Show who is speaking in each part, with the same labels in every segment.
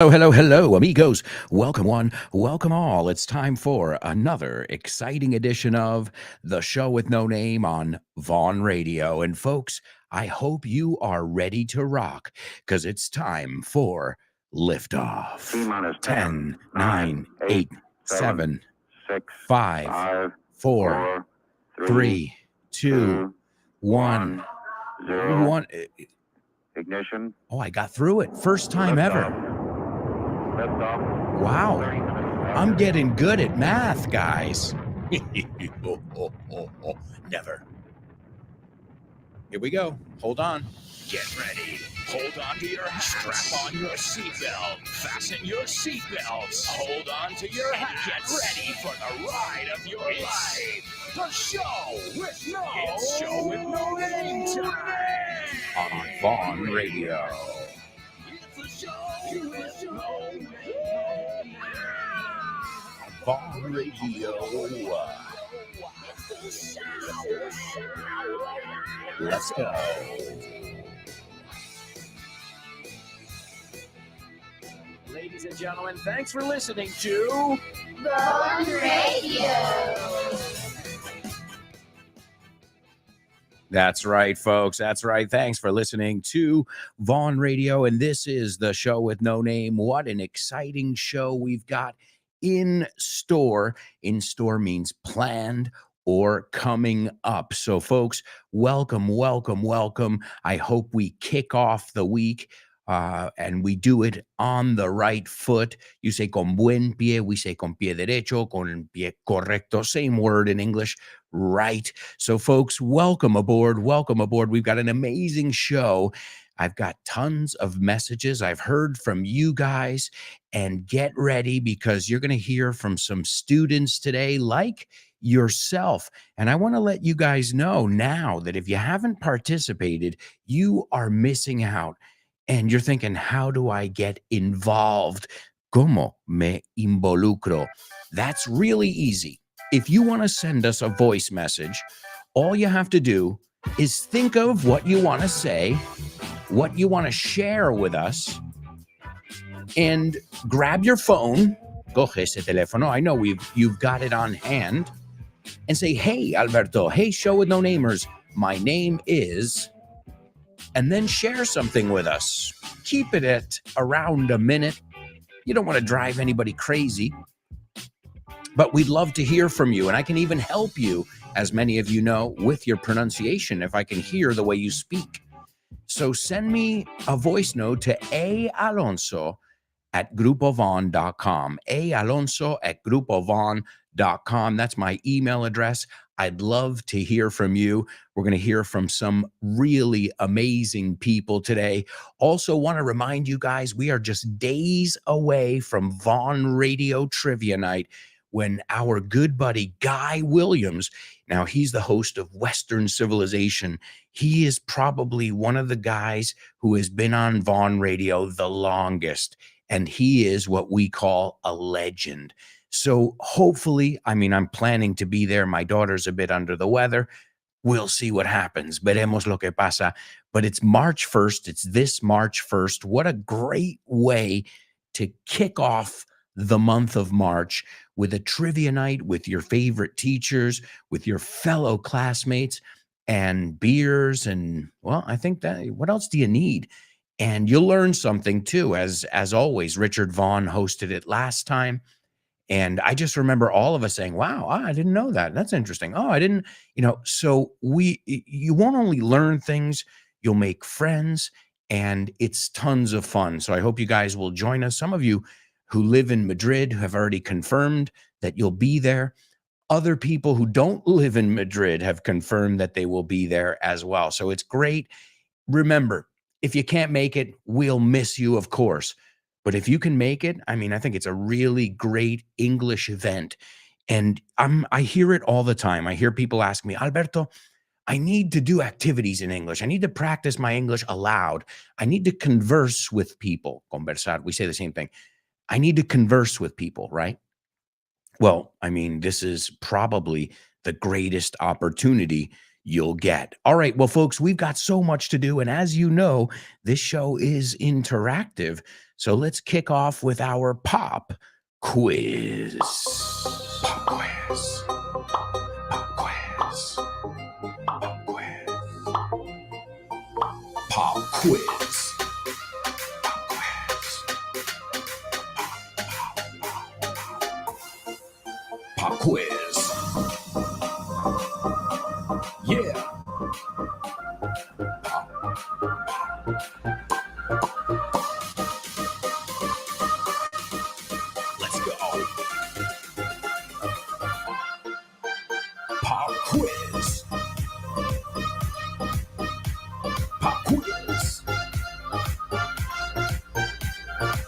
Speaker 1: Hello, hello, hello, amigos. Welcome one, welcome all. It's time for another exciting edition of The Show with No Name on Vaughn Radio. And folks, I hope you are ready to rock because it's time for liftoff.
Speaker 2: T-minus
Speaker 1: 10,
Speaker 2: 9,
Speaker 1: 9, 8, 7,
Speaker 2: 6,
Speaker 1: 5,
Speaker 2: 5,
Speaker 1: 4,
Speaker 2: 4,
Speaker 1: 3, 2, 1.
Speaker 2: 0.
Speaker 1: 1.
Speaker 2: Ignition.
Speaker 1: Oh, I got through it. First time ever.
Speaker 2: Liftoff.
Speaker 1: Wow.
Speaker 2: 30 minutes
Speaker 1: I'm
Speaker 2: after.
Speaker 1: getting good at math, guys. Never. Here we go. Hold on.
Speaker 3: Get ready. Hold on to your hats. Strap on your seatbelt. Fasten your seatbelts. Hold on to your hats. Get ready for the ride of your life. The show with no name time.
Speaker 1: On Vaughn Radio.
Speaker 3: It's the show with no name.
Speaker 1: Vaughn Radio. Let's go.
Speaker 3: Ladies and gentlemen, thanks for listening to
Speaker 4: Vaughn Radio.
Speaker 1: That's right, folks. That's right. Thanks for listening to Vaughn Radio. And this is the show with no name. What an exciting show we've got in store. In store means planned or coming up. So, folks, welcome, welcome, welcome. I hope we kick off the week and we do it on the right foot. You say con buen pie, we say con pie derecho, con pie correcto. Same word in English, right? So, folks, welcome aboard. Welcome aboard. We've got an amazing show. I've got tons of messages I've heard from you guys, and get ready because you're going to hear from some students today like yourself. And I want to let you guys know now that if you haven't participated, you are missing out. And you're thinking, how do I get involved? ¿Cómo me involucro? That's really easy. If you want to send us a voice message, all you have to do is think of what you want to say, what you want to share with us, and grab your phone, coge ese teléfono, I know you've got it on hand, and say, hey, Alberto, hey, Show with No Namers, my name is, and then share something with us. Keep it at around a minute. You don't want to drive anybody crazy, but we'd love to hear from you, and I can even help you, as many of you know, with your pronunciation if I can hear the way you speak. So send me a voice note to aalonso@grupovon.com. aalonso@grupovon.com. That's my email address. I'd love to hear from you. We're going to hear from some really amazing people today. Also want to remind you guys, we are just days away from Vaughn Radio Trivia Night when our good buddy Guy Williams, now he's the host of Western Civilization. He is probably one of the guys who has been on Vaughn Radio the longest, and he is what we call a legend. So hopefully, I'm planning to be there. My daughter's a bit under the weather. We'll see what happens. Veremos lo que pasa. But it's March 1st. It's this March 1st. What a great way to kick off the month of March with a trivia night with your favorite teachers, with your fellow classmates, and beers. And, well, I think that, what else do you need? And you'll learn something too. As always, Richard Vaughn hosted it last time. And I just remember all of us saying, wow, I didn't know that. That's interesting. Oh, I didn't, so you won't only learn things, you'll make friends, and it's tons of fun. So I hope you guys will join us. Some of you who live in Madrid have already confirmed that you'll be there. Other people who don't live in Madrid have confirmed that they will be there as well. So it's great. Remember, if you can't make it, we'll miss you, of course. But if you can make it, I think it's a really great English event. And I hear it all the time. I hear people ask me, Alberto, I need to do activities in English. I need to practice my English aloud. I need to converse with people. Conversar, we say the same thing. I need to converse with people, right? Well, this is probably the greatest opportunity you'll get. All right. Well, folks, we've got so much to do. And as you know, this show is interactive. So let's kick off with our pop quiz. Pop quiz. Pop quiz. Pop quiz. Pop quiz. Pop quiz. Yeah. Let's go. Pop quiz. Pop quiz.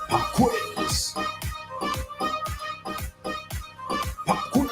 Speaker 1: Pop quiz. Pop quiz. Pop quiz.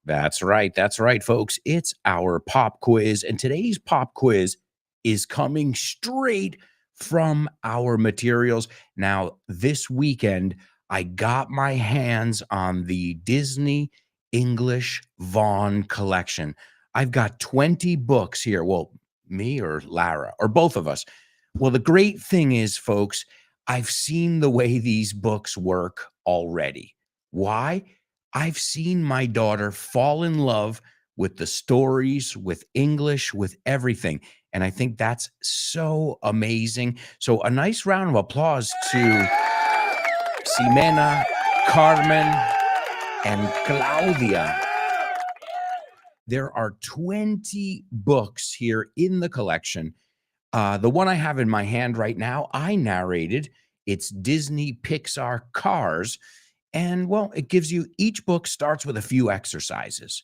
Speaker 1: That's right. That's right, folks. It's our pop quiz. And today's pop quiz is coming straight from our materials. Now, this weekend, I got my hands on the Disney English Vaughn collection. I've got 20 books here. Well, me or Lara, or both of us. Well, the great thing is, folks, I've seen the way these books work already. Why? I've seen my daughter fall in love with the stories, with English, with everything. And I think that's so amazing. So a nice round of applause to Ximena, Carmen, and Claudia. There are 20 books here in the collection. The one I have in my hand right now, I narrated. It's Disney Pixar Cars. And well, it gives you, each book starts with a few exercises.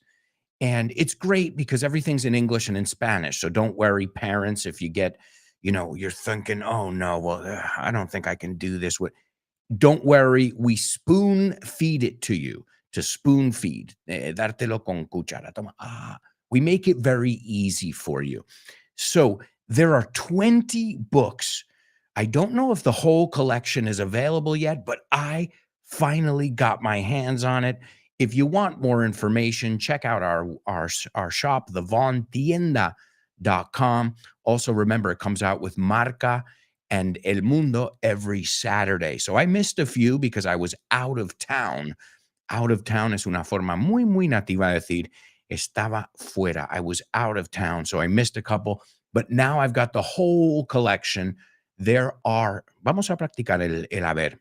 Speaker 1: And it's great because everything's in English and in Spanish. So don't worry, parents, if you get, you're thinking, oh no, well, I don't think I can do this. Don't worry, we spoon feed it to you, to spoon feed. Dártelo con cuchara. Toma. We make it very easy for you. So there are 20 books. I don't know if the whole collection is available yet, but I finally got my hands on it. If you want more information, check out our shop, thevontienda.com. Also, remember, it comes out with Marca and El Mundo every Saturday. So I missed a few because I was out of town. Out of town es una forma muy, muy nativa de decir estaba fuera. I was out of town, so I missed a couple. But now I've got the whole collection. Vamos a practicar el haber.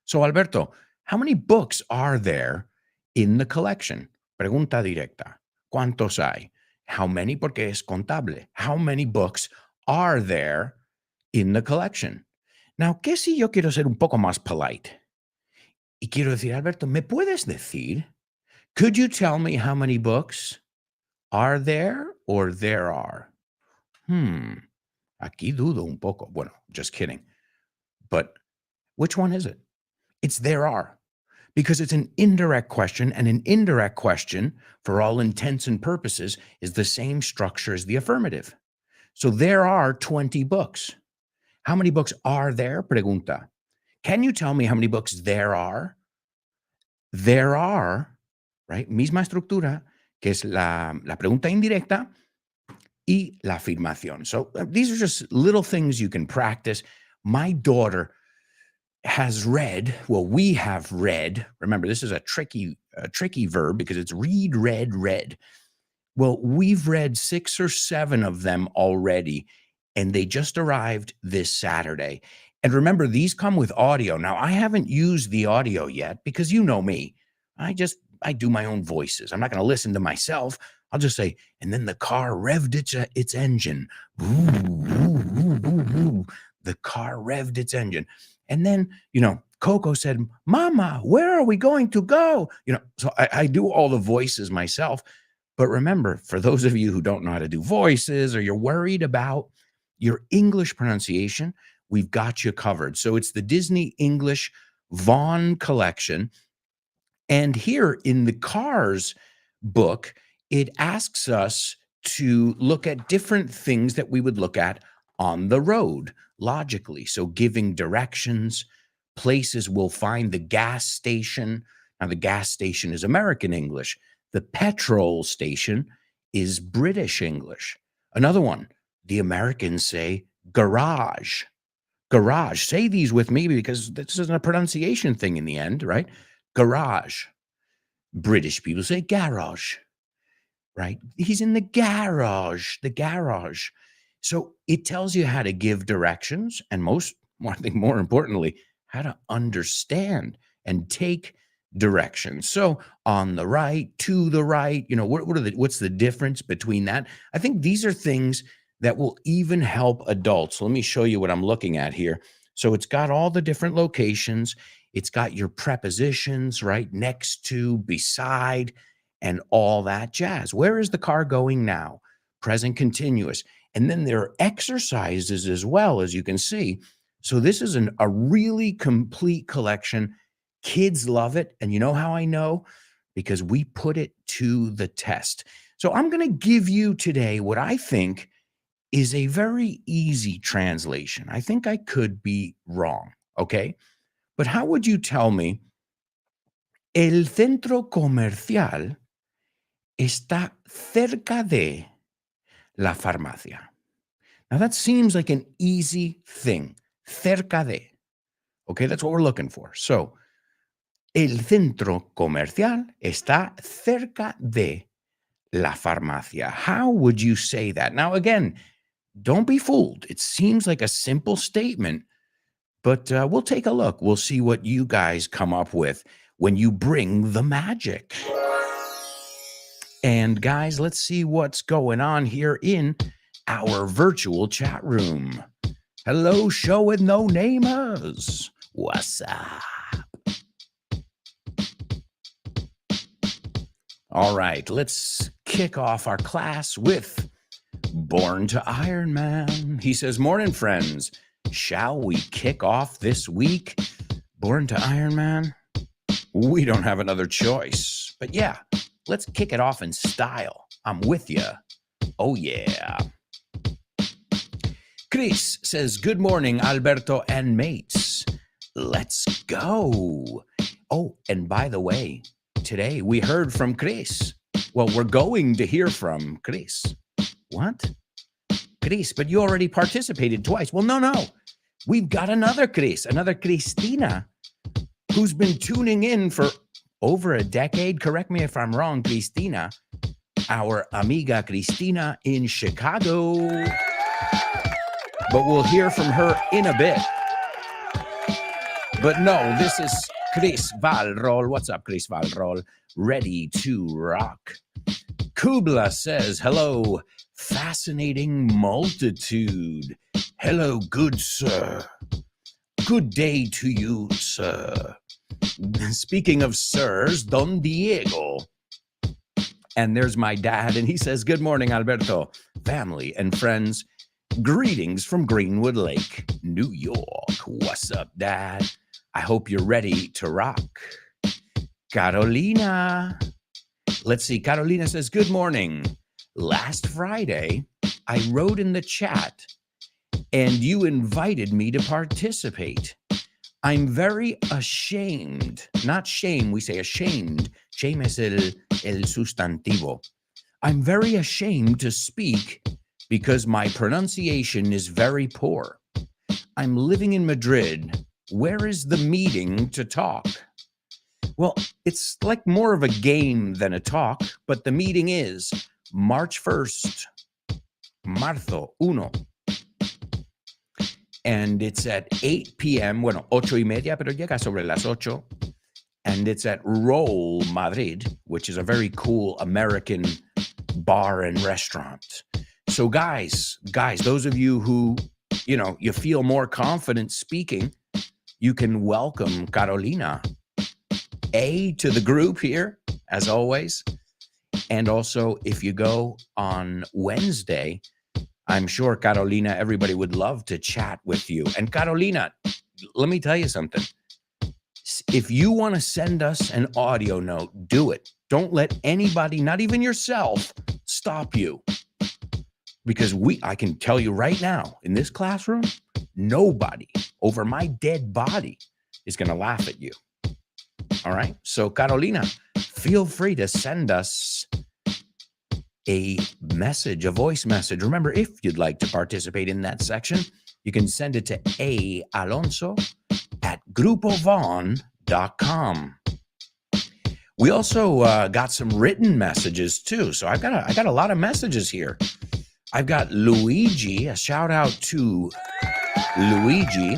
Speaker 1: So, Alberto, how many books are there in the collection? Pregunta directa. ¿Cuántos hay? How many? Porque es contable. How many books are there in the collection? Now, ¿qué si yo quiero ser un poco más polite? Y quiero decir, Alberto, ¿me puedes decir? Could you tell me how many books are there or there are? Aquí dudo un poco. Bueno, just kidding. But which one is it? It's there are, because it's an indirect question, and an indirect question, for all intents and purposes, is the same structure as the affirmative. So there are 20 books. How many books are there? Pregunta. Can you tell me how many books there are? There are, right? Misma estructura, que es la pregunta indirecta y la afirmación. So these are just little things you can practice. My daughter has read, we have read. Remember, this is a tricky verb because it's read, read, read. Well, we've read 6 or 7 of them already, and they just arrived this Saturday. And remember, these come with audio. Now, I haven't used the audio yet because you know me. I do my own voices. I'm not going to listen to myself. I'll just say, and then the car revved its engine. The car revved its engine. And then, Coco said, Mama, where are we going to go? So I do all the voices myself. But remember, for those of you who don't know how to do voices or you're worried about your English pronunciation, we've got you covered. So it's the Disney English Vaughn collection. And here in the Cars book, it asks us to look at different things that we would look at on the road logically. So giving directions, places will find the gas station. Now, the gas station is American English. The petrol station is British English. Another one, the Americans say garage. Garage. Say these with me because this isn't a pronunciation thing in the end, right? Garage. British people say garage, right? He's in the garage, the garage. So it tells you how to give directions and I think more importantly, how to understand and take directions. So on the right, to the right, what's the difference between that? I think these are things that will even help adults. Let me show you what I'm looking at here. So it's got all the different locations. It's got your prepositions, right? Next to, beside, and all that jazz. Where is the car going now? Present continuous. And then there are exercises as well, as you can see. So this is a really complete collection. Kids love it. And you know how I know? Because we put it to the test. So I'm going to give you today what I think is a very easy translation. I think I could be wrong, okay? But how would you tell me, el centro comercial está cerca de la farmacia? Now that seems like an easy thing, cerca de. Okay, that's what we're looking for. So, el centro comercial está cerca de la farmacia. How would you say that? Now, again, don't be fooled. It seems like a simple statement, but we'll take a look. We'll see what you guys come up with when you bring the magic. And guys, let's see what's going on here in our virtual chat room. Hello, show with no namers. What's up? All right, let's kick off our class with Born to Iron Man. He says, morning, friends. Shall we kick off this week? Born to Iron Man? We don't have another choice. But yeah, let's kick it off in style. I'm with you. Oh, yeah. Chris says, good morning, Alberto and mates. Let's go. Oh, and by the way, today we heard from Chris. Well, we're going to hear from Chris. What? Chris, but you already participated twice. Well, no. We've got another Chris, another Cristina, who's been tuning in for over a decade. Correct me if I'm wrong, Cristina. Our amiga Cristina in Chicago. But we'll hear from her in a bit. But no, this is Chris Valrol. What's up, Chris Valrol? Ready to rock. Kubla says, hello, fascinating multitude. Hello, good sir. Good day to you, sir. Speaking of sirs, Don Diego. And there's my dad, and he says, good morning, Alberto, family and friends. Greetings from Greenwood Lake, New York. What's up, Dad? I hope you're ready to rock. Carolina. Let's see. Carolina says, good morning. Last Friday, I wrote in the chat, and you invited me to participate. I'm very ashamed. Not shame, we say ashamed. Shame es el sustantivo. I'm very ashamed to speak because my pronunciation is very poor. I'm living in Madrid. Where is the meeting to talk? Well, it's like more of a game than a talk, but the meeting is March 1st, Marzo 1. And it's at 8 p.m., bueno, 8:30, pero llega sobre las 8. And it's at Roll Madrid, which is a very cool American bar and restaurant. So guys, those of you who, you feel more confident speaking, you can welcome Carolina to the group here, as always. And also, if you go on Wednesday, I'm sure, Carolina, everybody would love to chat with you. And Carolina, let me tell you something. If you want to send us an audio note, do it. Don't let anybody, not even yourself, stop you. Because I can tell you right now, in this classroom, nobody over my dead body is going to laugh at you. All right. So, Carolina, feel free to send us a message, a voice message. Remember, if you'd like to participate in that section, you can send it to aalonso@grupovon.com. We also got some written messages too. So I got a lot of messages here. I've got Luigi, a shout out to Luigi.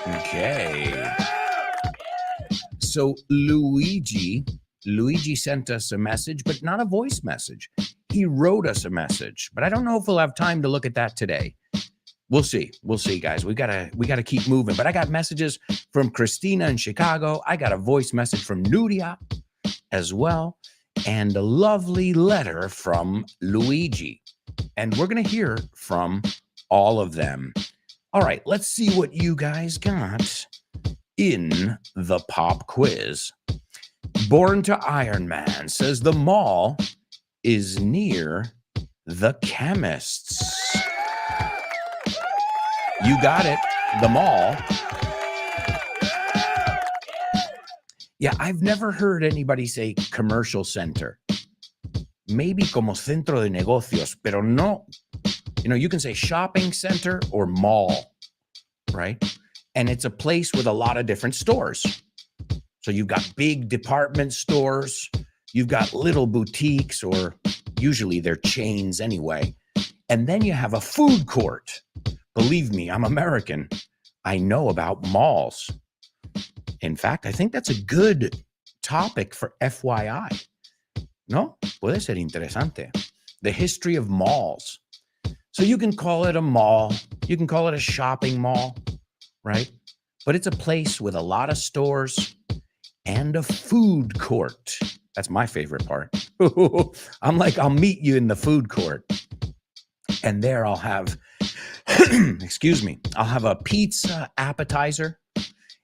Speaker 1: Okay. So Luigi sent us a message, but not a voice message. He wrote us a message, but I don't know if we'll have time to look at that today. We'll see, guys. We gotta keep moving. But I got messages from Christina in Chicago. I got a voice message from Nuria as well, and a lovely letter from Luigi. And we're gonna hear from all of them. All right, let's see what you guys got in the pop quiz. Born to Iron Man says the mall is near the chemists. You got it, the mall. Yeah, I've never heard anybody say commercial center. Maybe como centro de negocios, pero no. You know, you can say shopping center or mall, right? And it's a place with a lot of different stores. So you've got big department stores, you've got little boutiques, or usually they're chains anyway. And then you have a food court. Believe me, I'm American. I know about malls. In fact, I think that's a good topic for FYI. No? Puede ser interesante. The history of malls. So you can call it a mall. You can call it a shopping mall, right? But it's a place with a lot of stores and a food court. That's my favorite part. I'm like, I'll meet you in the food court. And there I'll have, excuse me, I'll have a pizza appetizer.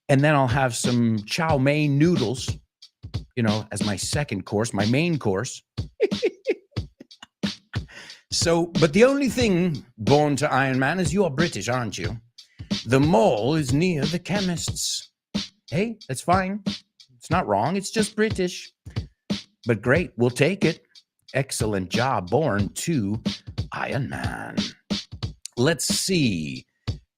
Speaker 1: And then I'll have some chow mein noodles, you know, as my second course, my main course. So, but the only thing, Born to Iron Man, is you're British, aren't you? The mall is near the chemists. Hey, that's fine. It's not wrong. It's just British. But great, we'll take it. Excellent job, Born to Iron Man. Let's see.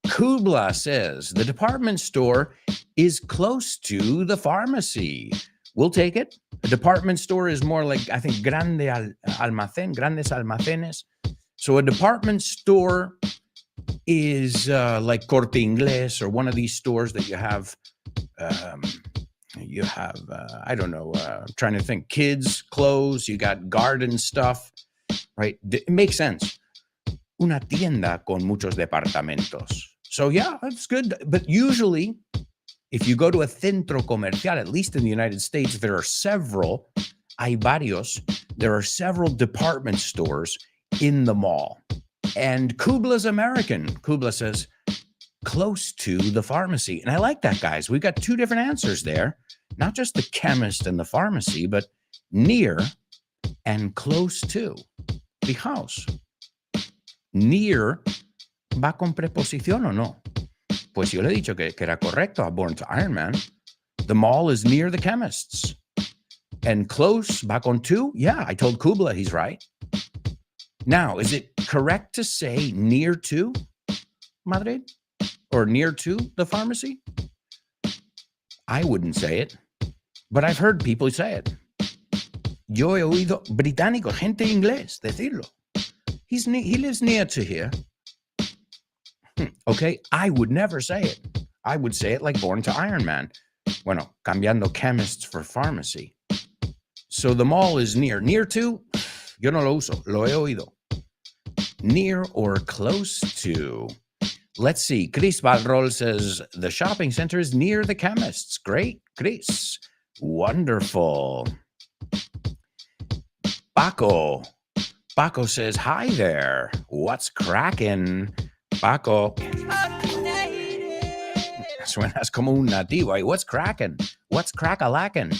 Speaker 1: Kubla says the department store is close to the pharmacy. We'll take it. A department store is more like, I think, grandes almacenes. So a department store is like Corte Inglés or one of these stores that you have, I don't know, I'm trying to think, kids' clothes, you got garden stuff, right? It makes sense. Una tienda con muchos departamentos. So yeah, that's good. But usually, if you go to a centro comercial, at least in the United States, there are several, hay varios, there are several department stores in the mall. And Kubla's American. Kubla says, close to the pharmacy. And I like that, guys. We've got two different answers there. Not just the chemist and the pharmacy, but near and close to. Fijaos. Near va con preposición o no? Pues yo le he dicho que era correcto a Born to Iron Man. The mall is near the chemists. And close va con to? Yeah, I told Kubla he's right. Now, is it correct to say near to Madrid? Or near to the pharmacy? I wouldn't say it, but I've heard people say it. Yo he oído británicos, gente inglés, decirlo. He lives near to here. Okay, I would never say it. I would say it like Born to Iron Man. Bueno, cambiando chemists for pharmacy. So the mall is near. Near to, yo no lo uso, lo he oído. Near or close to. Let's see. Chris Valrol says the shopping center is near the chemists. Great, Chris. Wonderful. Paco. Paco says, hi there. What's cracking? Paco. Suenas como un nativo. Hey, what's cracking? What's crack-a-lacking?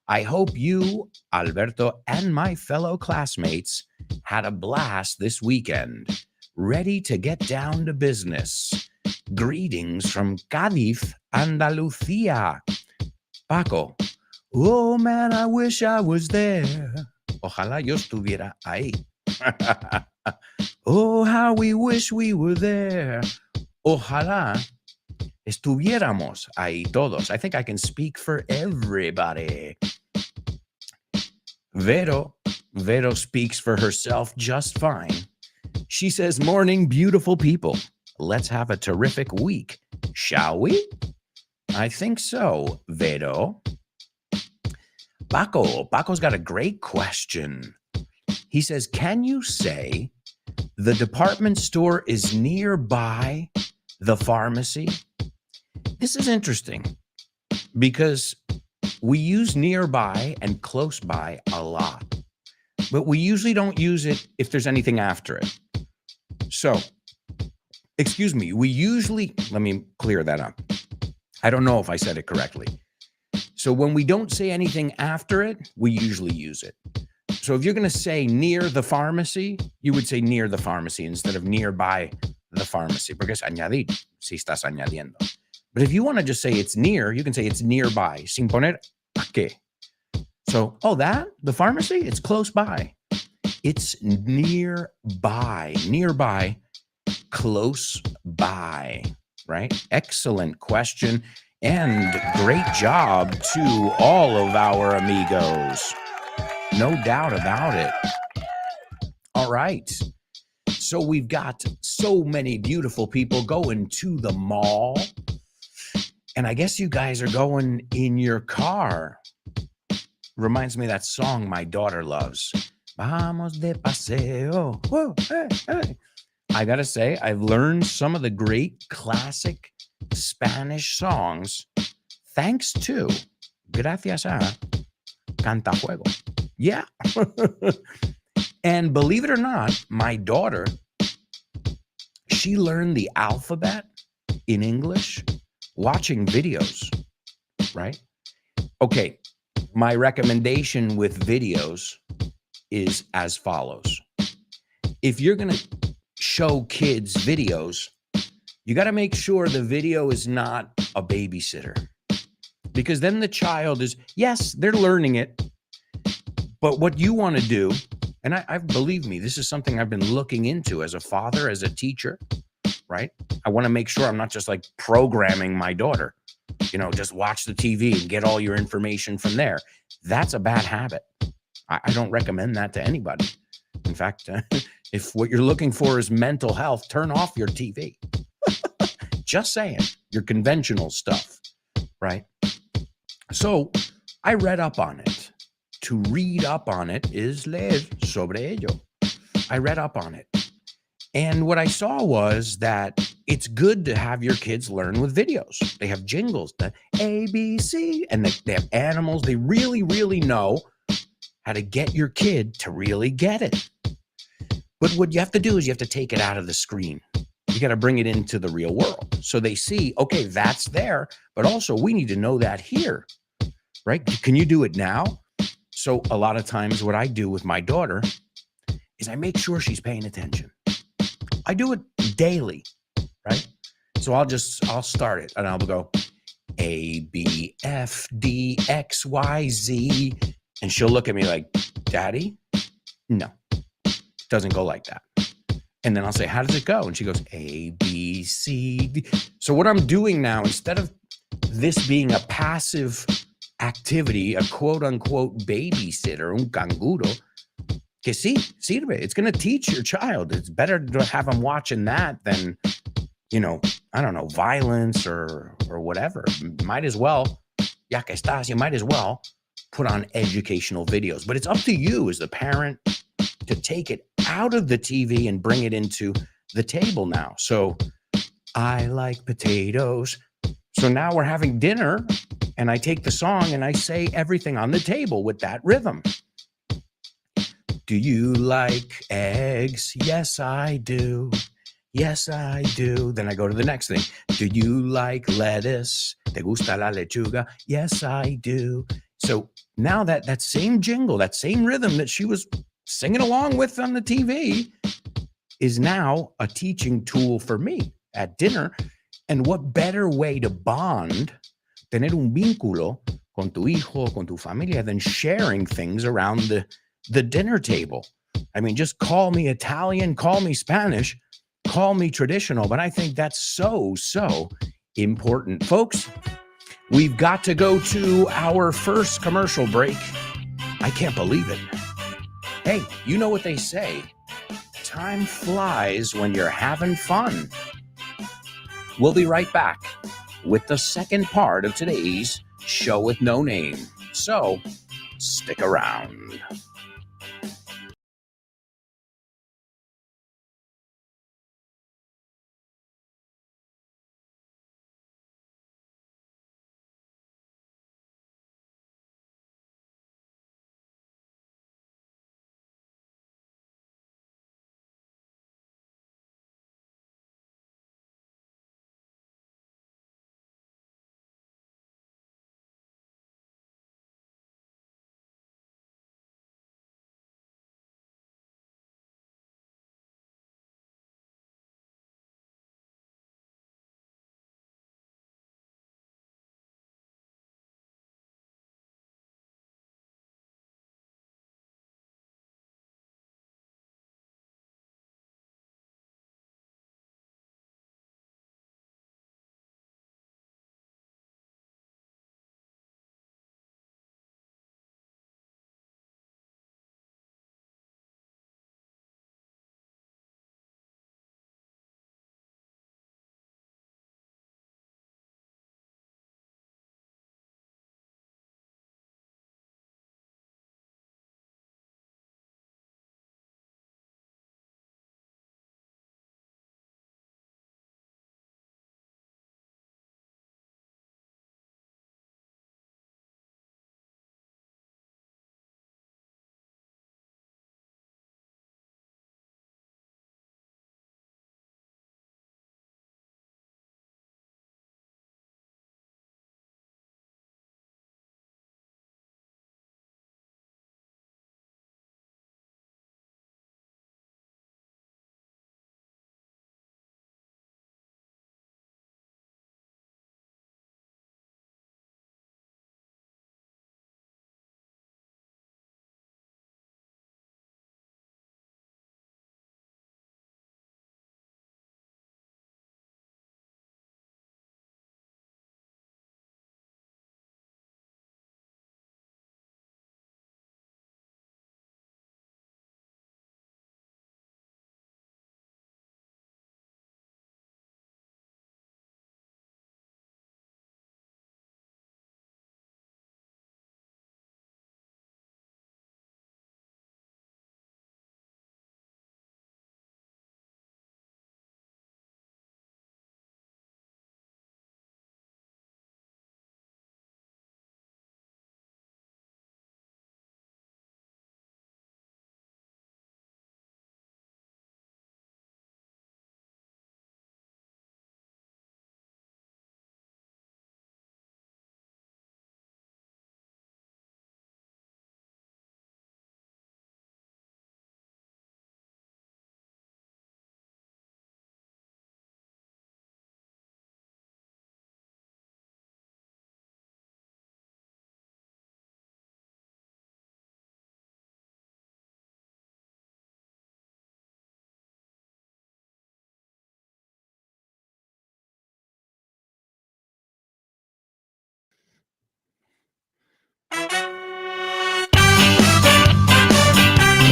Speaker 1: I hope you, Alberto, and my fellow classmates had a blast this weekend. Ready to get down to business. Greetings from Cádiz, Andalucía. Paco, oh man, I wish I was there. Ojalá yo estuviera ahí. Oh, how we wish we were there. Ojalá estuviéramos ahí todos. I think I can speak for everybody. Vero speaks for herself just fine. She says, morning, beautiful people. Let's have a terrific week, shall we? I think so, Vero. Paco's got a great question. He says, can you say the department store is nearby the pharmacy? This is interesting because we use nearby and close by a lot, but we usually don't use it if there's anything after it. So, excuse me, let me clear that up. I don't know if I said it correctly. So when we don't say anything after it, we usually use it. So if you're going to say near the pharmacy, you would say near the pharmacy instead of nearby the pharmacy, porque es añadir, si estás añadiendo. But if you want to just say it's near, you can say it's nearby, sin poner a qué. So, the pharmacy, it's close by. It's nearby, close by, right? Excellent question. And great job to all of our amigos. No doubt about it. All right. So we've got so many beautiful people going to the mall. And I guess you guys are going in your car. Reminds me of that song my daughter loves. Vamos de paseo. Whoa, hey, hey. I gotta say, I've learned some of the great classic Spanish songs thanks to, gracias a, Cantajuego. Yeah. And believe it or not, my daughter, she learned the alphabet in English watching videos, right? Okay, my recommendation with videos is as follows. If you're going to show kids videos, you got to make sure the video is not a babysitter, because then the child is, yes, they're learning it, but what you want to do, and I believe me, this is something I've been looking into as a father, as a teacher, right? I want to make sure I'm not just like programming my daughter, just watch the TV and get all your information from there. That's a bad habit. I don't recommend that to anybody. In fact, if what you're looking for is mental health, turn off your TV. Just saying, your conventional stuff, right? So I read up on it. To read up on it is leer sobre ello. I read up on it. And what I saw was that it's good to have your kids learn with videos. They have jingles, the ABC, and they have animals. They really, really know how to get your kid to really get it. But what you have to do is you have to take it out of the screen. You got to bring it into the real world. So they see, okay, that's there, but also we need to know that here, right? Can you do it now? So a lot of times what I do with my daughter is I make sure she's paying attention. I do it daily, right? So I'll start it and I'll go A, B, F, D, X, Y, Z. And she'll look at me like, Daddy, no, it doesn't go like that. And then I'll say, how does it go? And she goes, A, B, C, D. So what I'm doing now, instead of this being a passive activity, a quote unquote babysitter, un canguro, que sí, sirve. It's going to teach your child. It's better to have them watching that than, I don't know, violence or whatever. Might as well, ya que estás, you might as well put on educational videos. But it's up to you as the parent to take it out of the TV and bring it into the table now. So I like potatoes. So now we're having dinner and I take the song and I say everything on the table with that rhythm. Do you like eggs? Yes, I do. Yes, I do. Then I go to the next thing. Do you like lettuce? ¿Te gusta la lechuga? Yes, I do. So now that same jingle, that same rhythm that she was singing along with on the TV is now a teaching tool for me at dinner. And what better way to bond, tener un vínculo con tu hijo, con tu familia, than sharing things around the dinner table? I mean, just call me Italian, call me Spanish, call me traditional, but I think that's so important. Folks, we've got to go to our first commercial break. I can't believe it. Hey, you know what they say. Time flies when you're having fun. We'll be right back with the second part of today's Show with No Name. So, stick around.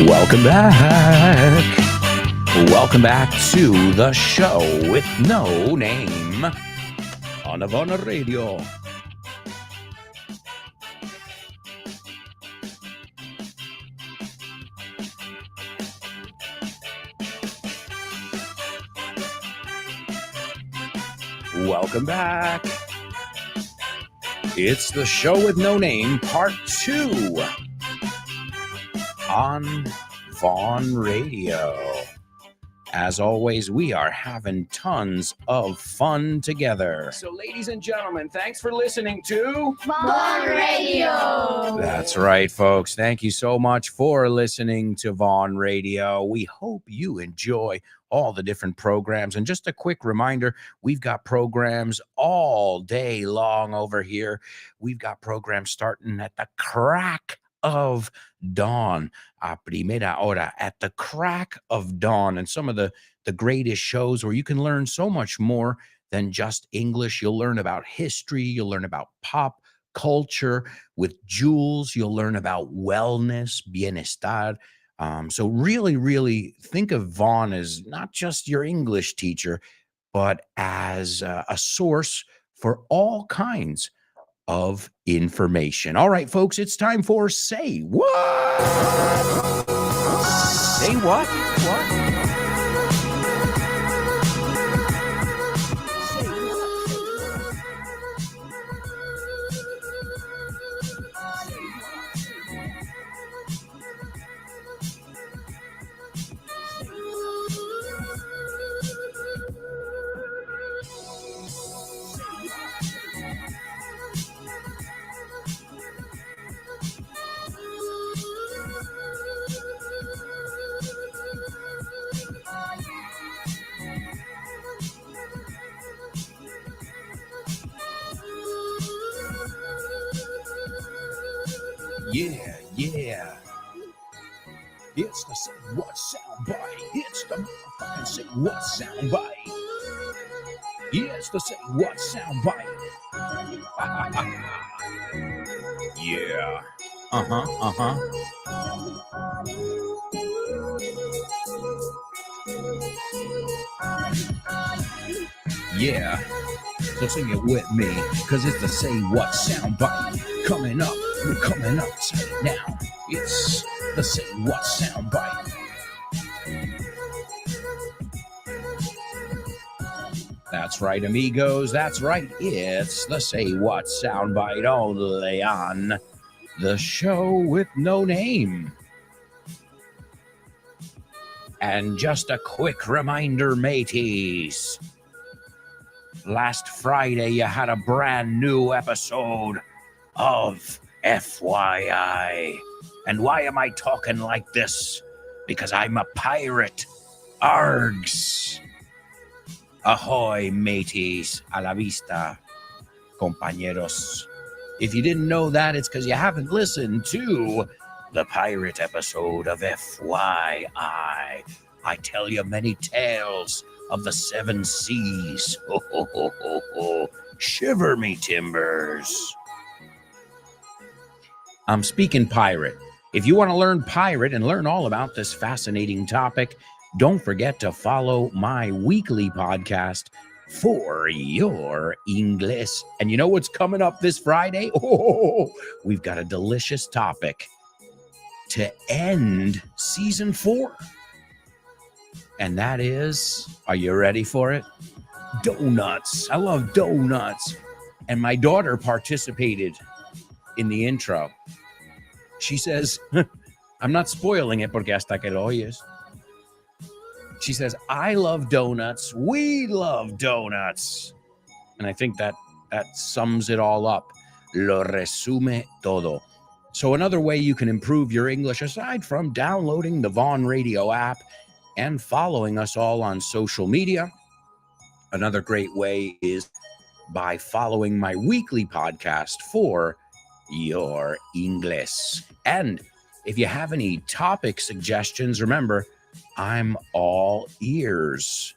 Speaker 1: Welcome back. Welcome back to the Show with No Name on Avona Radio. Welcome back. It's the Show with No Name, Part 2 on Vaughn Radio. As always, we are having tons of fun together. So, ladies and gentlemen, thanks for listening to
Speaker 4: Vaughn Radio.
Speaker 1: That's right, folks. Thank you so much for listening to Vaughn Radio. We hope you enjoy all the different programs. And just a quick reminder, we've got programs all day long over here. We've got programs starting at the crack of dawn, a primera hora, at the crack of dawn, and some of the greatest shows where you can learn so much more than just English. You'll learn about history, you'll learn about pop culture with Jules, you'll learn about wellness, bienestar. So really think of Vaughn as not just your English teacher, but as a source for all kinds of information. All right, folks, it's time for Say What? Say what? What? Yeah. It's the Say What soundbite. It's the motherfucking Say What soundbite. Yeah, it's the Say What soundbite. Yeah. Yeah. So sing it with me, cause it's the Say What soundbite. Coming up, we're coming up right now. It's the Say What soundbite. That's right, amigos. That's right. It's the Say What soundbite only on the show with no name. And just a quick reminder, mateys. Last Friday, you had a brand new episode of FYI. And why am I talking like this? Because I'm a pirate. Args. Ahoy, mateys. A la vista, compañeros. If you didn't know that, it's because you haven't listened to the pirate episode of FYI. I tell you many tales of the seven seas. Ho, ho, ho, ho, ho. Shiver me timbers. I'm speaking pirate. If you want to learn pirate and learn all about this fascinating topic, don't forget to follow my weekly podcast, For Your English. And you know what's coming up this Friday? Oh, we've got a delicious topic to end season 4. And that is, are you ready for it? Donuts. I love donuts. And my daughter participated in the intro. She says, I'm not spoiling it porque hasta que lo oyes. She says, I love donuts. We love donuts. And I think that sums it all up. Lo resume todo. So another way you can improve your English, aside from downloading the Vaughn Radio app and following us all on social media, another great way is by following my weekly podcast, For Your English. And if you have any topic suggestions, remember, I'm all ears.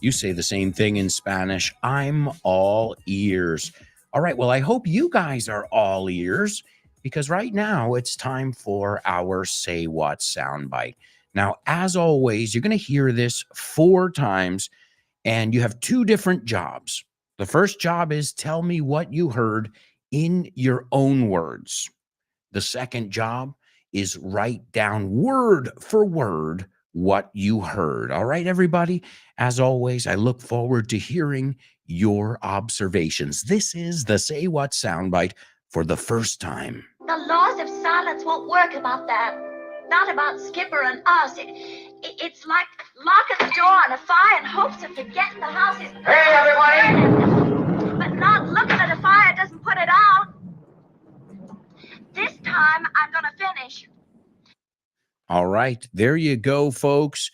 Speaker 1: You say the same thing in Spanish. I'm all ears. All right, well, I hope you guys are all ears, because right now it's time for our Say What soundbite. Now, as always, you're going to hear this 4 times, and you have 2 different jobs. The first job is tell me what you heard in your own words. The second job is write down word for word what you heard. All right, everybody? As always, I look forward to hearing your observations. This is the Say What soundbite for the first time.
Speaker 4: The laws of silence won't work about that. Not about Skipper and us. It's like locking the door on a fire in hopes of forgetting the house is...
Speaker 2: Hey, everybody!
Speaker 4: But not looking at a fire doesn't put it out. This time, I'm going to finish.
Speaker 1: All right, there you go, folks.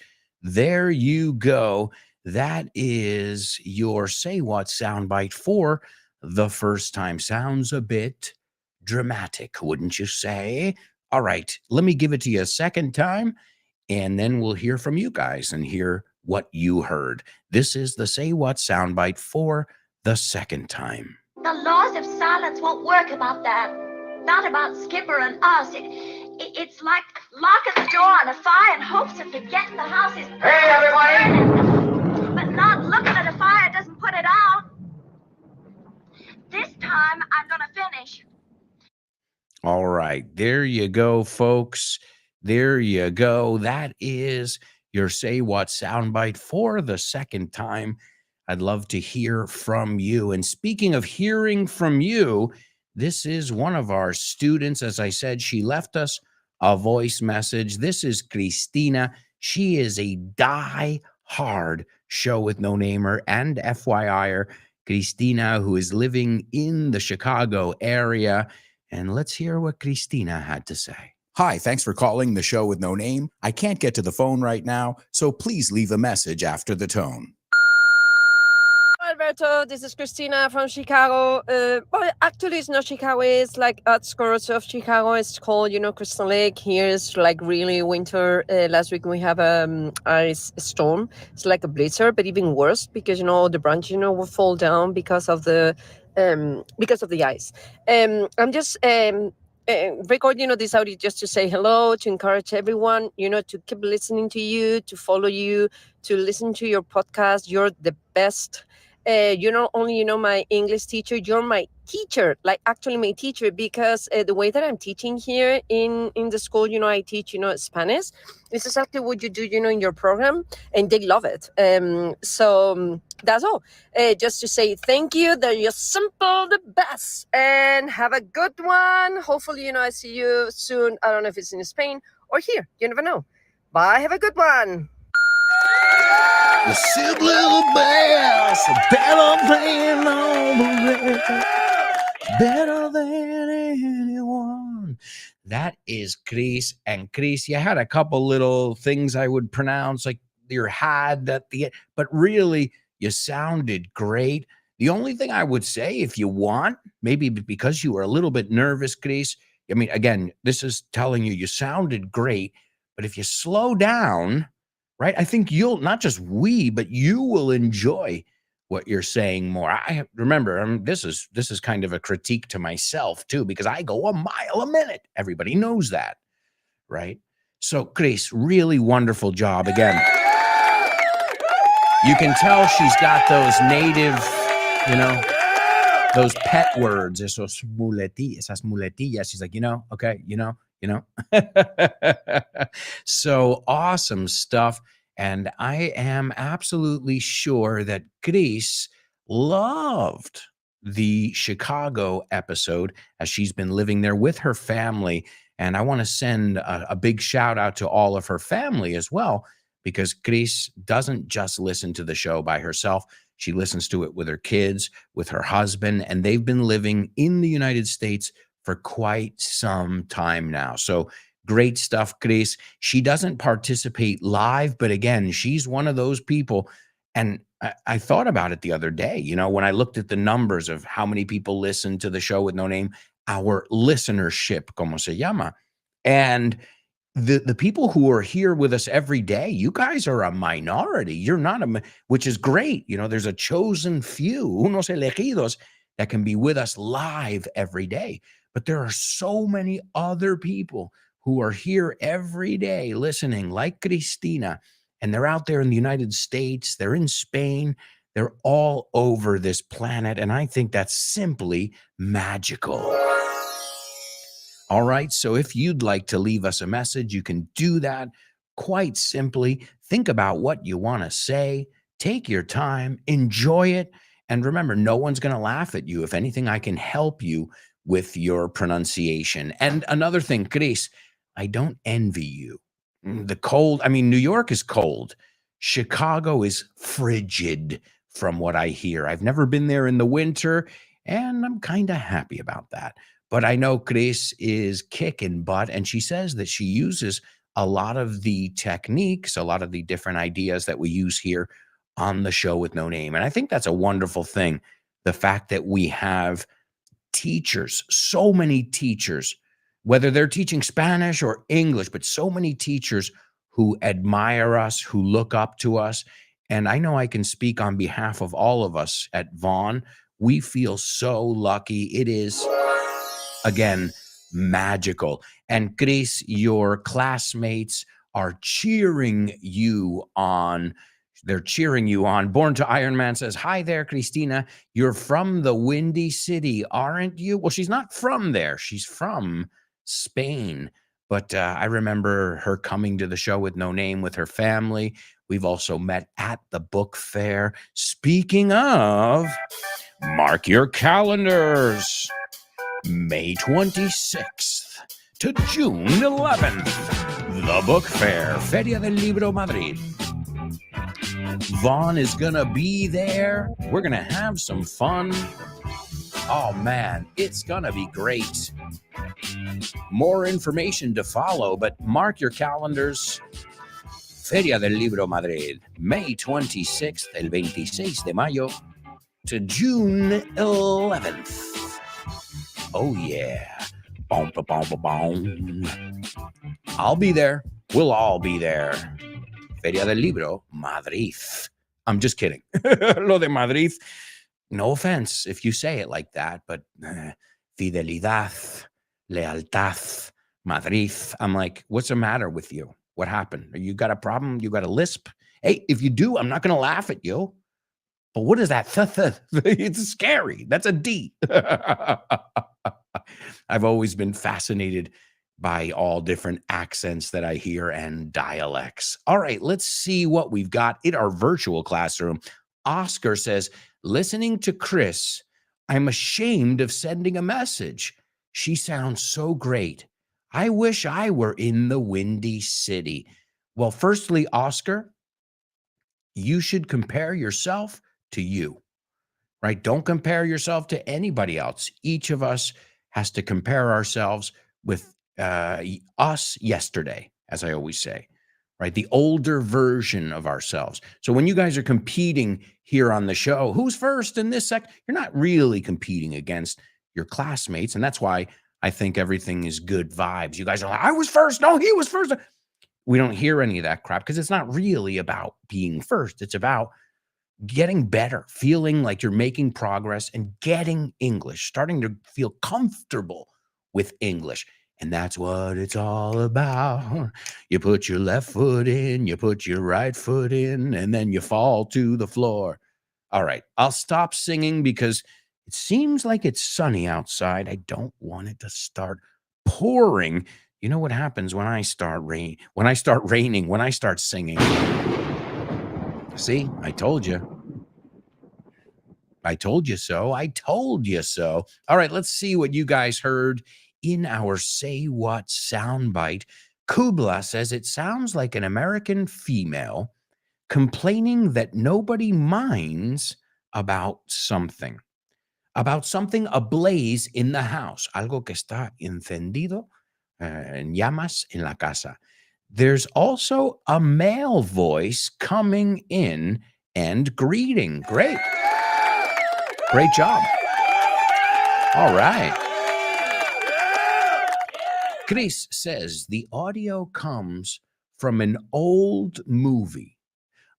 Speaker 1: there you go. That is your Say What soundbite for the first time. Sounds a bit dramatic, wouldn't you say? All right, let me give it to you a second time, and then we'll hear from you guys and hear what you heard. This is the Say What soundbite for the second time.
Speaker 4: The laws of silence won't work about that. Not about Skipper and us. It's like locking the door on a fire and hopes to forget the house is
Speaker 2: Hey, everybody!
Speaker 4: but not looking at a fire doesn't put it out. This time I'm gonna finish.
Speaker 1: All right, there you go, folks. There you go. That is your Say What soundbite for the second time. I'd love to hear from you. And speaking of hearing from you, this is one of our students. As I said, she left us a voice message. This is Cristina. She is a die-hard Show with No Namer and FYIer. Cristina, who is living in the Chicago area. And let's hear what Cristina had to say.
Speaker 5: Hi, thanks for calling the Show with No Name. I can't get to the phone right now, so please leave a message after the tone.
Speaker 6: Alberto, this is Christina from Chicago. Well, actually, it's not Chicago. It's like outskirts of Chicago. It's called, Crystal Lake. Here is like really winter. Last week we have ice storm. It's like a blizzard, but even worse because the branch will fall down because of the ice. I'm just recording this audio just to say hello, to encourage everyone, to keep listening to you, to follow you, to listen to your podcast. You're the best. You're not only, my English teacher, you're my teacher, like actually my teacher, because the way that I'm teaching here in the school, I teach, Spanish. This is exactly what you do, in your program, and they love it. So that's all. Just to say thank you, that you're simple, the best, and have a good one. Hopefully, I see you soon. I don't know if it's in Spain or here. You never know. Bye. Have a good one.
Speaker 1: The simply the best, better than all the rest, better than anyone. That is Chris. And Chris, you had a couple little things I would pronounce, like your had at the end, but really you sounded great. The only thing I would say, if you want, maybe because you were a little bit nervous, Chris, I mean, again, this is telling you sounded great, but if you slow down, right? I think you'll, not just we, but you will enjoy what you're saying more. I remember, this is kind of a critique to myself too, because I go a mile a minute. Everybody knows that, right? So Chris, really wonderful job again. You can tell she's got those native, those pet words, esas muletillas. She's like, okay, So awesome stuff. And I am absolutely sure that Chris loved the Chicago episode as she's been living there with her family. And I want to send a big shout out to all of her family as well, because Chris doesn't just listen to the show by herself. She listens to it with her kids, with her husband, and they've been living in the United States for quite some time now. So great stuff, Chris. She doesn't participate live, but again, she's one of those people. And I thought about it the other day, when I looked at the numbers of how many people listen to the Show with No Name, our listenership, como se llama. And the people who are here with us every day, you guys are a minority. You're not which is great. There's a chosen few, unos elegidos, that can be with us live every day. But there are so many other people who are here every day listening, like Cristina, and they're out there in the United States, they're in Spain, they're all over this planet, and I think that's simply magical. All right, so if you'd like to leave us a message, you can do that quite simply. Think about what you want to say, take your time, enjoy it, and remember, no one's going to laugh at you. If anything, I can help you with your pronunciation. And another thing, Chris, I don't envy you. The cold, New York is cold. Chicago is frigid from what I hear. I've never been there in the winter, and I'm kind of happy about that. But I know Chris is kicking butt, and she says that she uses a lot of the techniques, a lot of the different ideas that we use here on the show with no name. And I think that's a wonderful thing. The fact that we have teachers, so many teachers, whether they're teaching Spanish or English, but so many teachers who admire us, who look up to us. And I know I can speak on behalf of all of us at Vaughn. We feel so lucky. It is, again, magical. And Chris, your classmates are cheering you on. They're cheering you on. Born to Iron Man says, "Hi there, Cristina. You're from the Windy City, aren't you?" Well, she's not from there. She's from Spain. But I remember her coming to the show with no name with her family. We've also met at the book fair. Speaking of, mark your calendars. May 26th to June 11th, the book fair, Feria del Libro Madrid. Vaughn is gonna be there. We're gonna have some fun. Oh man, it's gonna be great. More information to follow, but mark your calendars. Feria del Libro Madrid, May 26th, el 26 de mayo, to June 11th. Oh yeah. Boom, boom, boom, boom. I'll be there. We'll all be there. Feria del Libro, Madrid. I'm just kidding. Lo de Madrid. No offense if you say it like that, but fidelidad, lealtad, Madrid. I'm like, what's the matter with you? What happened? You got a problem? You got a lisp? Hey, if you do, I'm not going to laugh at you. But what is that? It's scary. That's a D. I've always been fascinated by all different accents that I hear and dialects. All right, let's see what we've got in our virtual classroom. Oscar says, listening to Chris, I'm ashamed of sending a message. She sounds so great. I wish I were in the Windy City. Well, firstly, Oscar, you should compare yourself to you, right? Don't compare yourself to anybody else. Each of us has to compare ourselves with us yesterday, as I always say, right? The older version of ourselves. So when you guys are competing here on the show, who's first in this sec? You're not really competing against your classmates. And that's why I think everything is good vibes. You guys are like, I was first. No, he was first. We don't hear any of that crap because it's not really about being first. It's about getting better, feeling like you're making progress and getting English, starting to feel comfortable with English. And that's what it's all about. You put your left foot in, you put your right foot in, and then you fall to the floor. All right, I'll stop singing because it seems like it's sunny outside. I don't want it to start pouring. You know what happens when I start raining, when I start singing. See, I told you. I told you so. I told you so. All right, let's see what you guys heard in our Say What soundbite. Kubla says it sounds like an American female complaining that nobody minds about something ablaze in the house. Algo que está encendido, en llamas en la casa. There's also a male voice coming in and greeting. Great. Great job. All right. Chris says the audio comes from an old movie.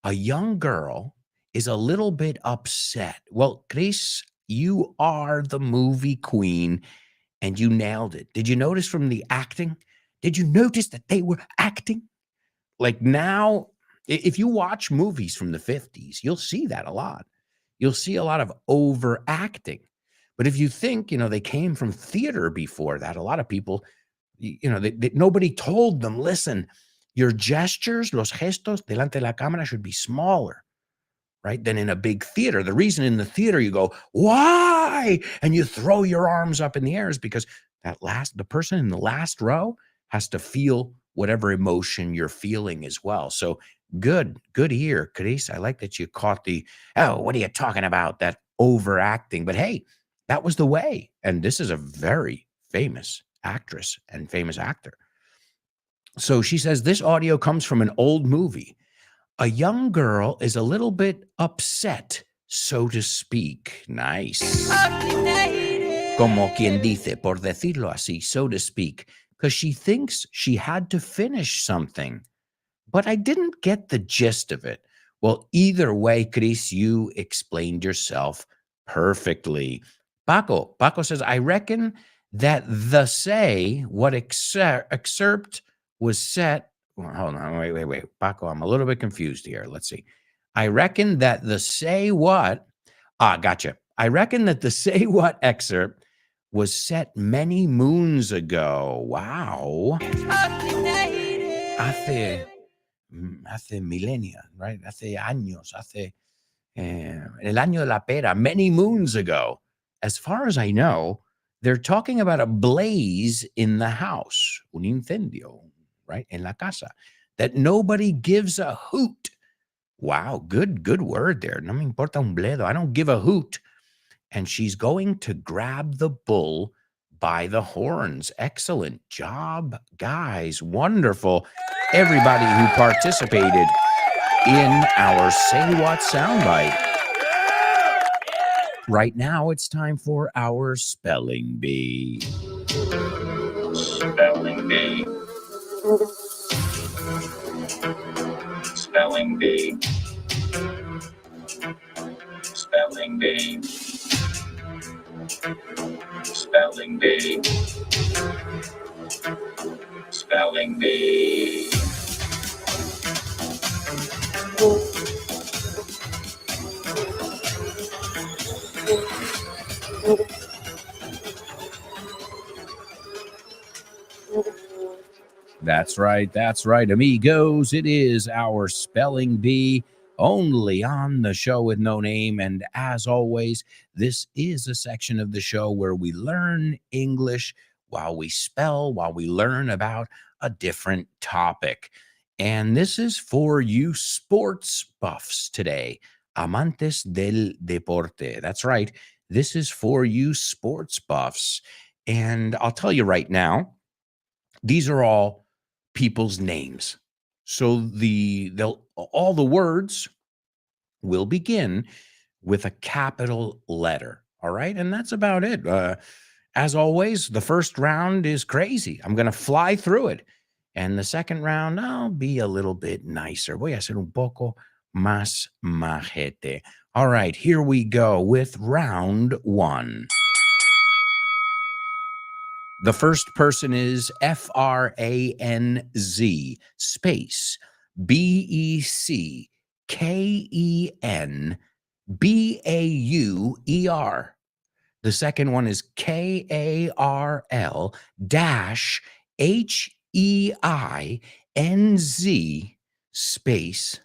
Speaker 1: A young girl is a little bit upset. Well, Chris, you are the movie queen and you nailed it. Did you notice from the acting? Did you notice that they were acting? Like now, if you watch movies from the 50s, you'll see that a lot. You'll see a lot of overacting. But if you think, they came from theater before that, a lot of people, nobody told them, listen, your gestures, los gestos delante de la cámara should be smaller, right, than in a big theater. The reason in the theater you go, why? And you throw your arms up in the air is because the person in the last row has to feel whatever emotion you're feeling as well. So good ear, Chris. I like that you caught what are you talking about? That overacting. But hey, that was the way. And this is a very famous actress and famous actor. So she says this audio comes from an old movie. A young girl is a little bit upset, so to speak. Nice. Como quien dice, por decirlo así, so to speak, because she thinks she had to finish something. But I didn't get the gist of it. Well, either way, Chris, you explained yourself perfectly. Paco says, I reckon that the say, what excerpt was set. Well, hold on, wait. Paco, I'm a little bit confused here. Let's see. I reckon that the say what, gotcha. I reckon that the say what excerpt was set many moons ago. Wow. Hace milenia, right? Hace años, el año de la pera, many moons ago. As far as I know, they're talking about a blaze in the house, un incendio, right? En la casa, that nobody gives a hoot. Wow, good word there. No me importa un bledo. I don't give a hoot. And she's going to grab the bull by the horns. Excellent job, guys. Wonderful. Everybody who participated in our Say What soundbite. Right now, it's time for our spelling bee.
Speaker 3: Spelling bee. Spelling bee. Spelling bee. Spelling bee. Spelling bee.
Speaker 1: That's right, amigos. It is our spelling bee only on the show with no name. And as always, this is a section of the show where we learn English while we spell, while we learn about a different topic. And this is for you sports buffs today, amantes del deporte. That's right. This is for you sports buffs. And I'll tell you right now, these are all people's names. So all the words will begin with a capital letter. All right. And that's about it. As always, the first round is crazy. I'm going to fly through it. And the second round, I'll be a little bit nicer. Voy a ser un poco más majete. All right. Here we go with round one. The first person is Franz space BECKENBAUER. The second one is KARL dash HEINZ space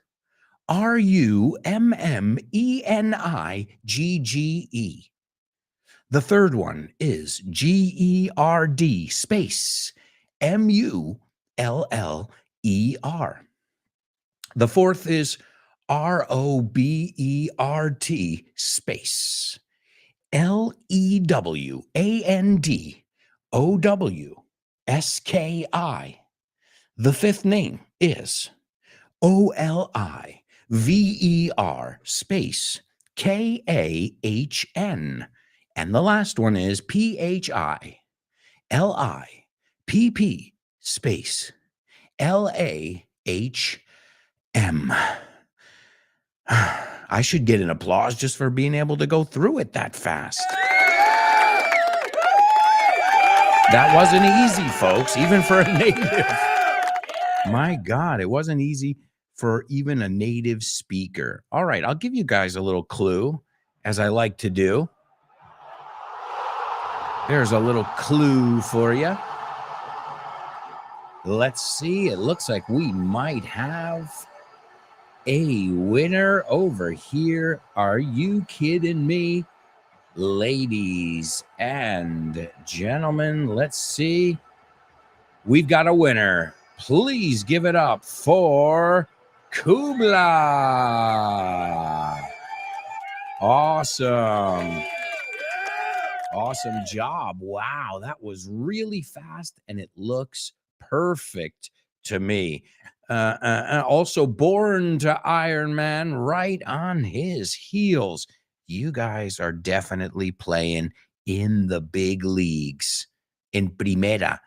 Speaker 1: RUMMENIGGE. The third one is GERD space MULLER. The fourth is ROBERT space LEWANDOWSKI. The fifth name is OLIVER space KAHN. And the last one is PHILIPP space LAHM. I should get an applause just for being able to go through it that fast. That wasn't easy, folks, even for a native. My God, it wasn't easy for even a native speaker. All right, I'll give you guys a little clue, as I like to do. There's a little clue for you. Let's see. It looks like we might have a winner over here. Are you kidding me? Ladies and gentlemen, let's see. We've got a winner. Please give it up for Kubla. Awesome. Awesome job. Wow, that was really fast and it looks perfect to me. Also, Born to Iron Man, right on his heels. You guys are definitely playing in the big leagues, in Primera.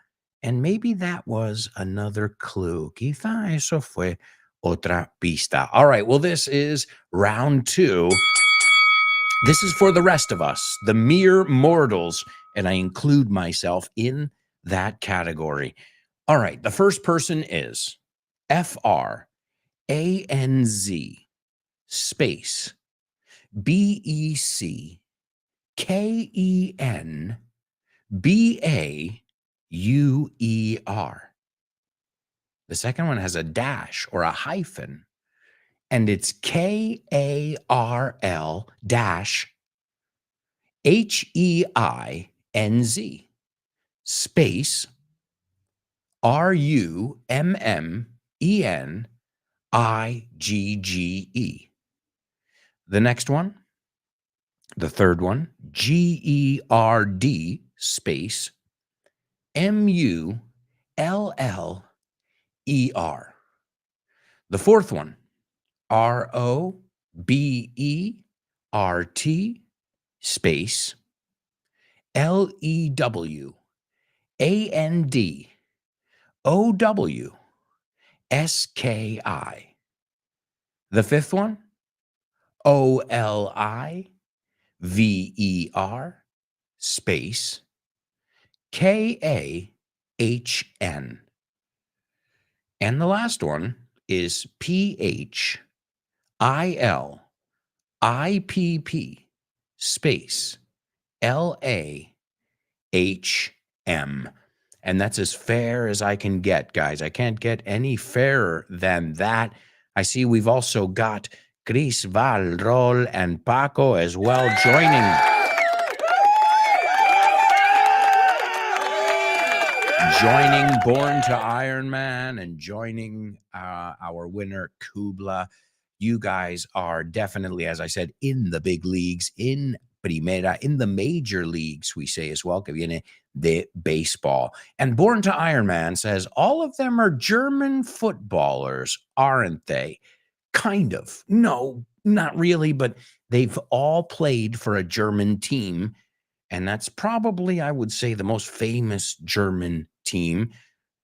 Speaker 1: And maybe that was another clue. Quizá eso fue otra pista. All right, well, this is round 2. This is for the rest of us, the mere mortals, and I include myself in that category. All right, the first person is FRANZ space BECKENBAUER. The second one has a dash or a hyphen, and it's KARL dash HEINZ space RUMMENIGGE. The next one, the third one, GERD space MULLER. The fourth one, ROBERT space LEWANDOWSKI. The fifth one, OLIVER space KAHN. And the last one is PHILIPP space LAHM. And that's as fair as I can get, guys. I can't get any fairer than that. I see we've also got Chris, Val, Rol, and Paco as well joining Born to Iron Man and joining our winner, Kubla. You guys are definitely, as I said, in the big leagues, in Primera, in the major leagues, we say as well, que viene de baseball. And Born to Iron Man says, all of them are German footballers, aren't they? Kind of. No, not really, but they've all played for a German team. And that's probably, I would say, the most famous German team.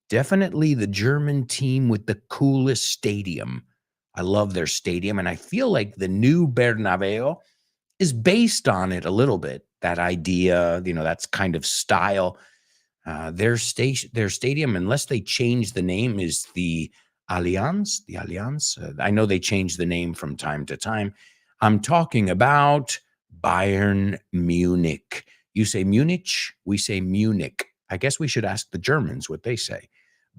Speaker 1: Definitely the German team with the coolest stadium. I love their stadium, and I feel like the new Bernabeu is based on it a little bit. That idea, that's kind of style. Their stadium, unless they change the name, is the Allianz. The Allianz. I know they change the name from time to time. I'm talking about Bayern Munich. You say Munich, we say Munich. I guess we should ask the Germans what they say.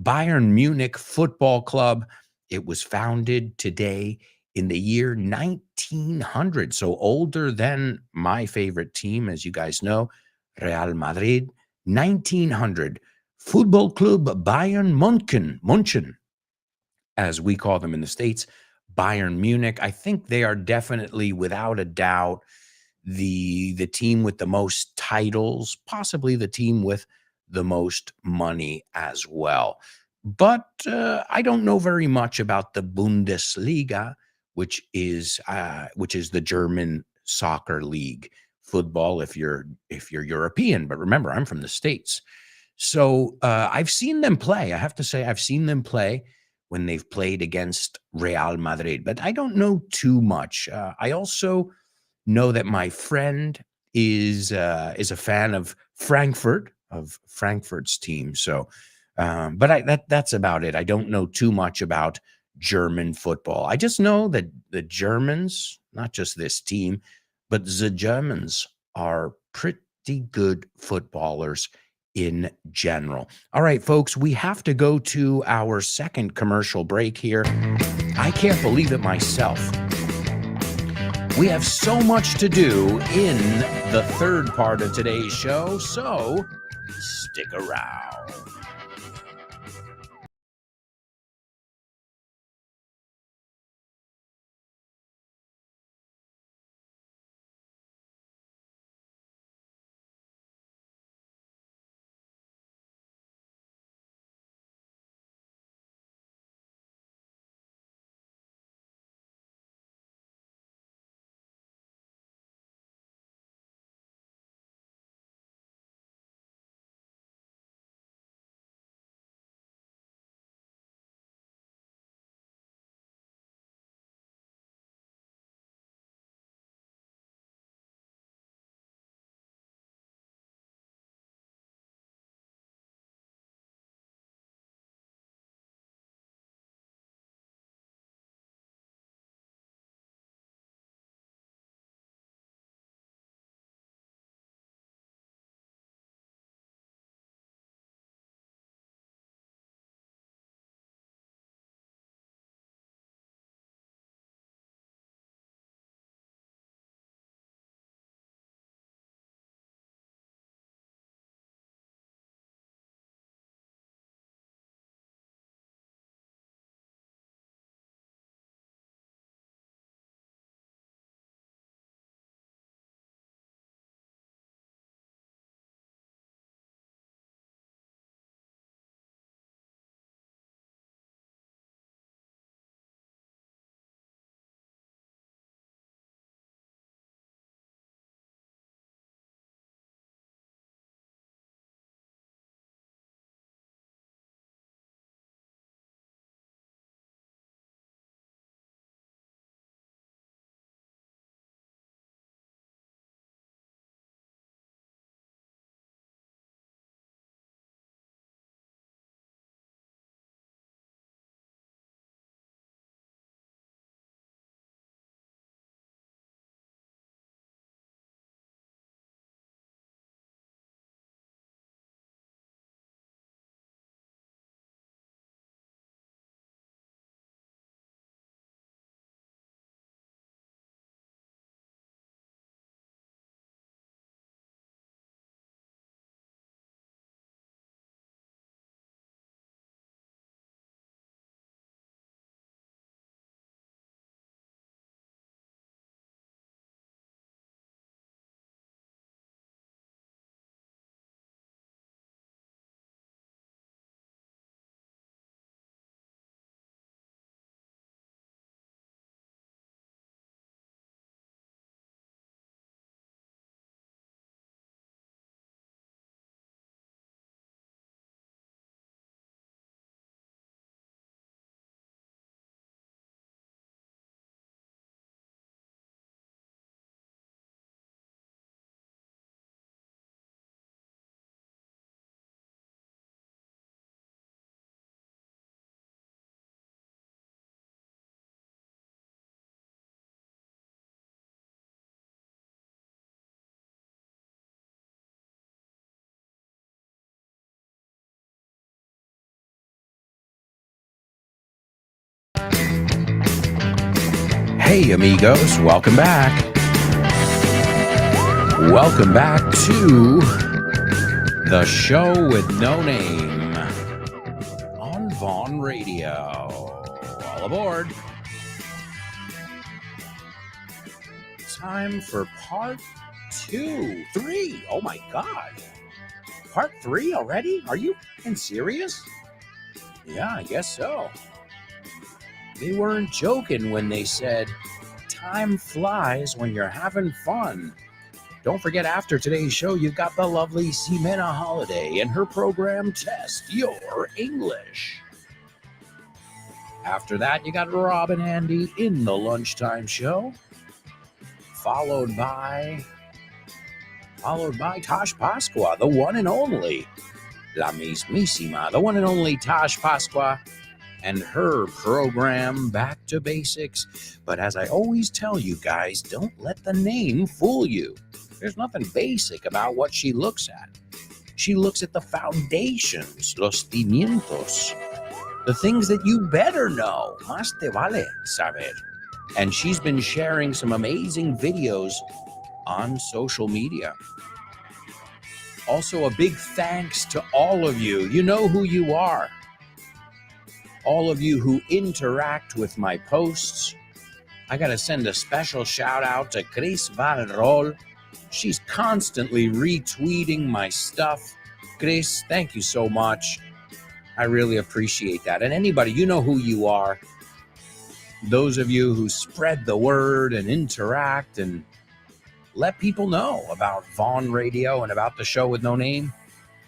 Speaker 1: Bayern Munich Football Club. It was founded today in the year 1900, so older than my favorite team, as you guys know, Real Madrid. 1900, Football Club Bayern München, as we call them in the States, Bayern Munich. I think they are definitely, without a doubt, the team with the most titles, possibly the team with the most money as well. But I don't know very much about the Bundesliga, which is the German soccer league, football if you're European. But remember, I'm from the States, so I've seen them play. I have to say, I've seen them play when they've played against Real Madrid, but I don't know too much. I also know that my friend is a fan of Frankfurt's team. So, but that's about it. I don't know too much about German football. I just know that the Germans, not just this team, but the Germans are pretty good footballers in general. All right, folks, we have to go to our second commercial break here. I can't believe it myself. We have so much to do in the third part of today's show, so stick around. Hey, amigos, welcome back. Welcome back to the show with no name on Vaughn Radio. All aboard. Time for part 3. Oh my God. Part 3 already? Are you serious? Yeah, I guess so. They weren't joking when they said, time flies when you're having fun. Don't forget, after today's show, you've got the lovely Ximena Holiday and her program, Test Your English. After that, you got Rob and Andy in the lunchtime show, followed by Tosh Pasqua, the one and only, la mismísima, the one and only Tosh Pasqua, and her program, Back to Basics. But as I always tell you guys, don't let the name fool you. There's nothing basic about what she looks at. She looks at the foundations, los cimientos, the things that you better know. Más te vale saber. And she's been sharing some amazing videos on social media. Also, a big thanks to all of you. You know who you are. All of you who interact with my posts. I got to send a special shout out to Chris Valrol. She's constantly retweeting my stuff. Chris, thank you so much. I really appreciate that. And anybody, you know who you are. Those of you who spread the word and interact and let people know about Vaughn Radio and about the show with no name.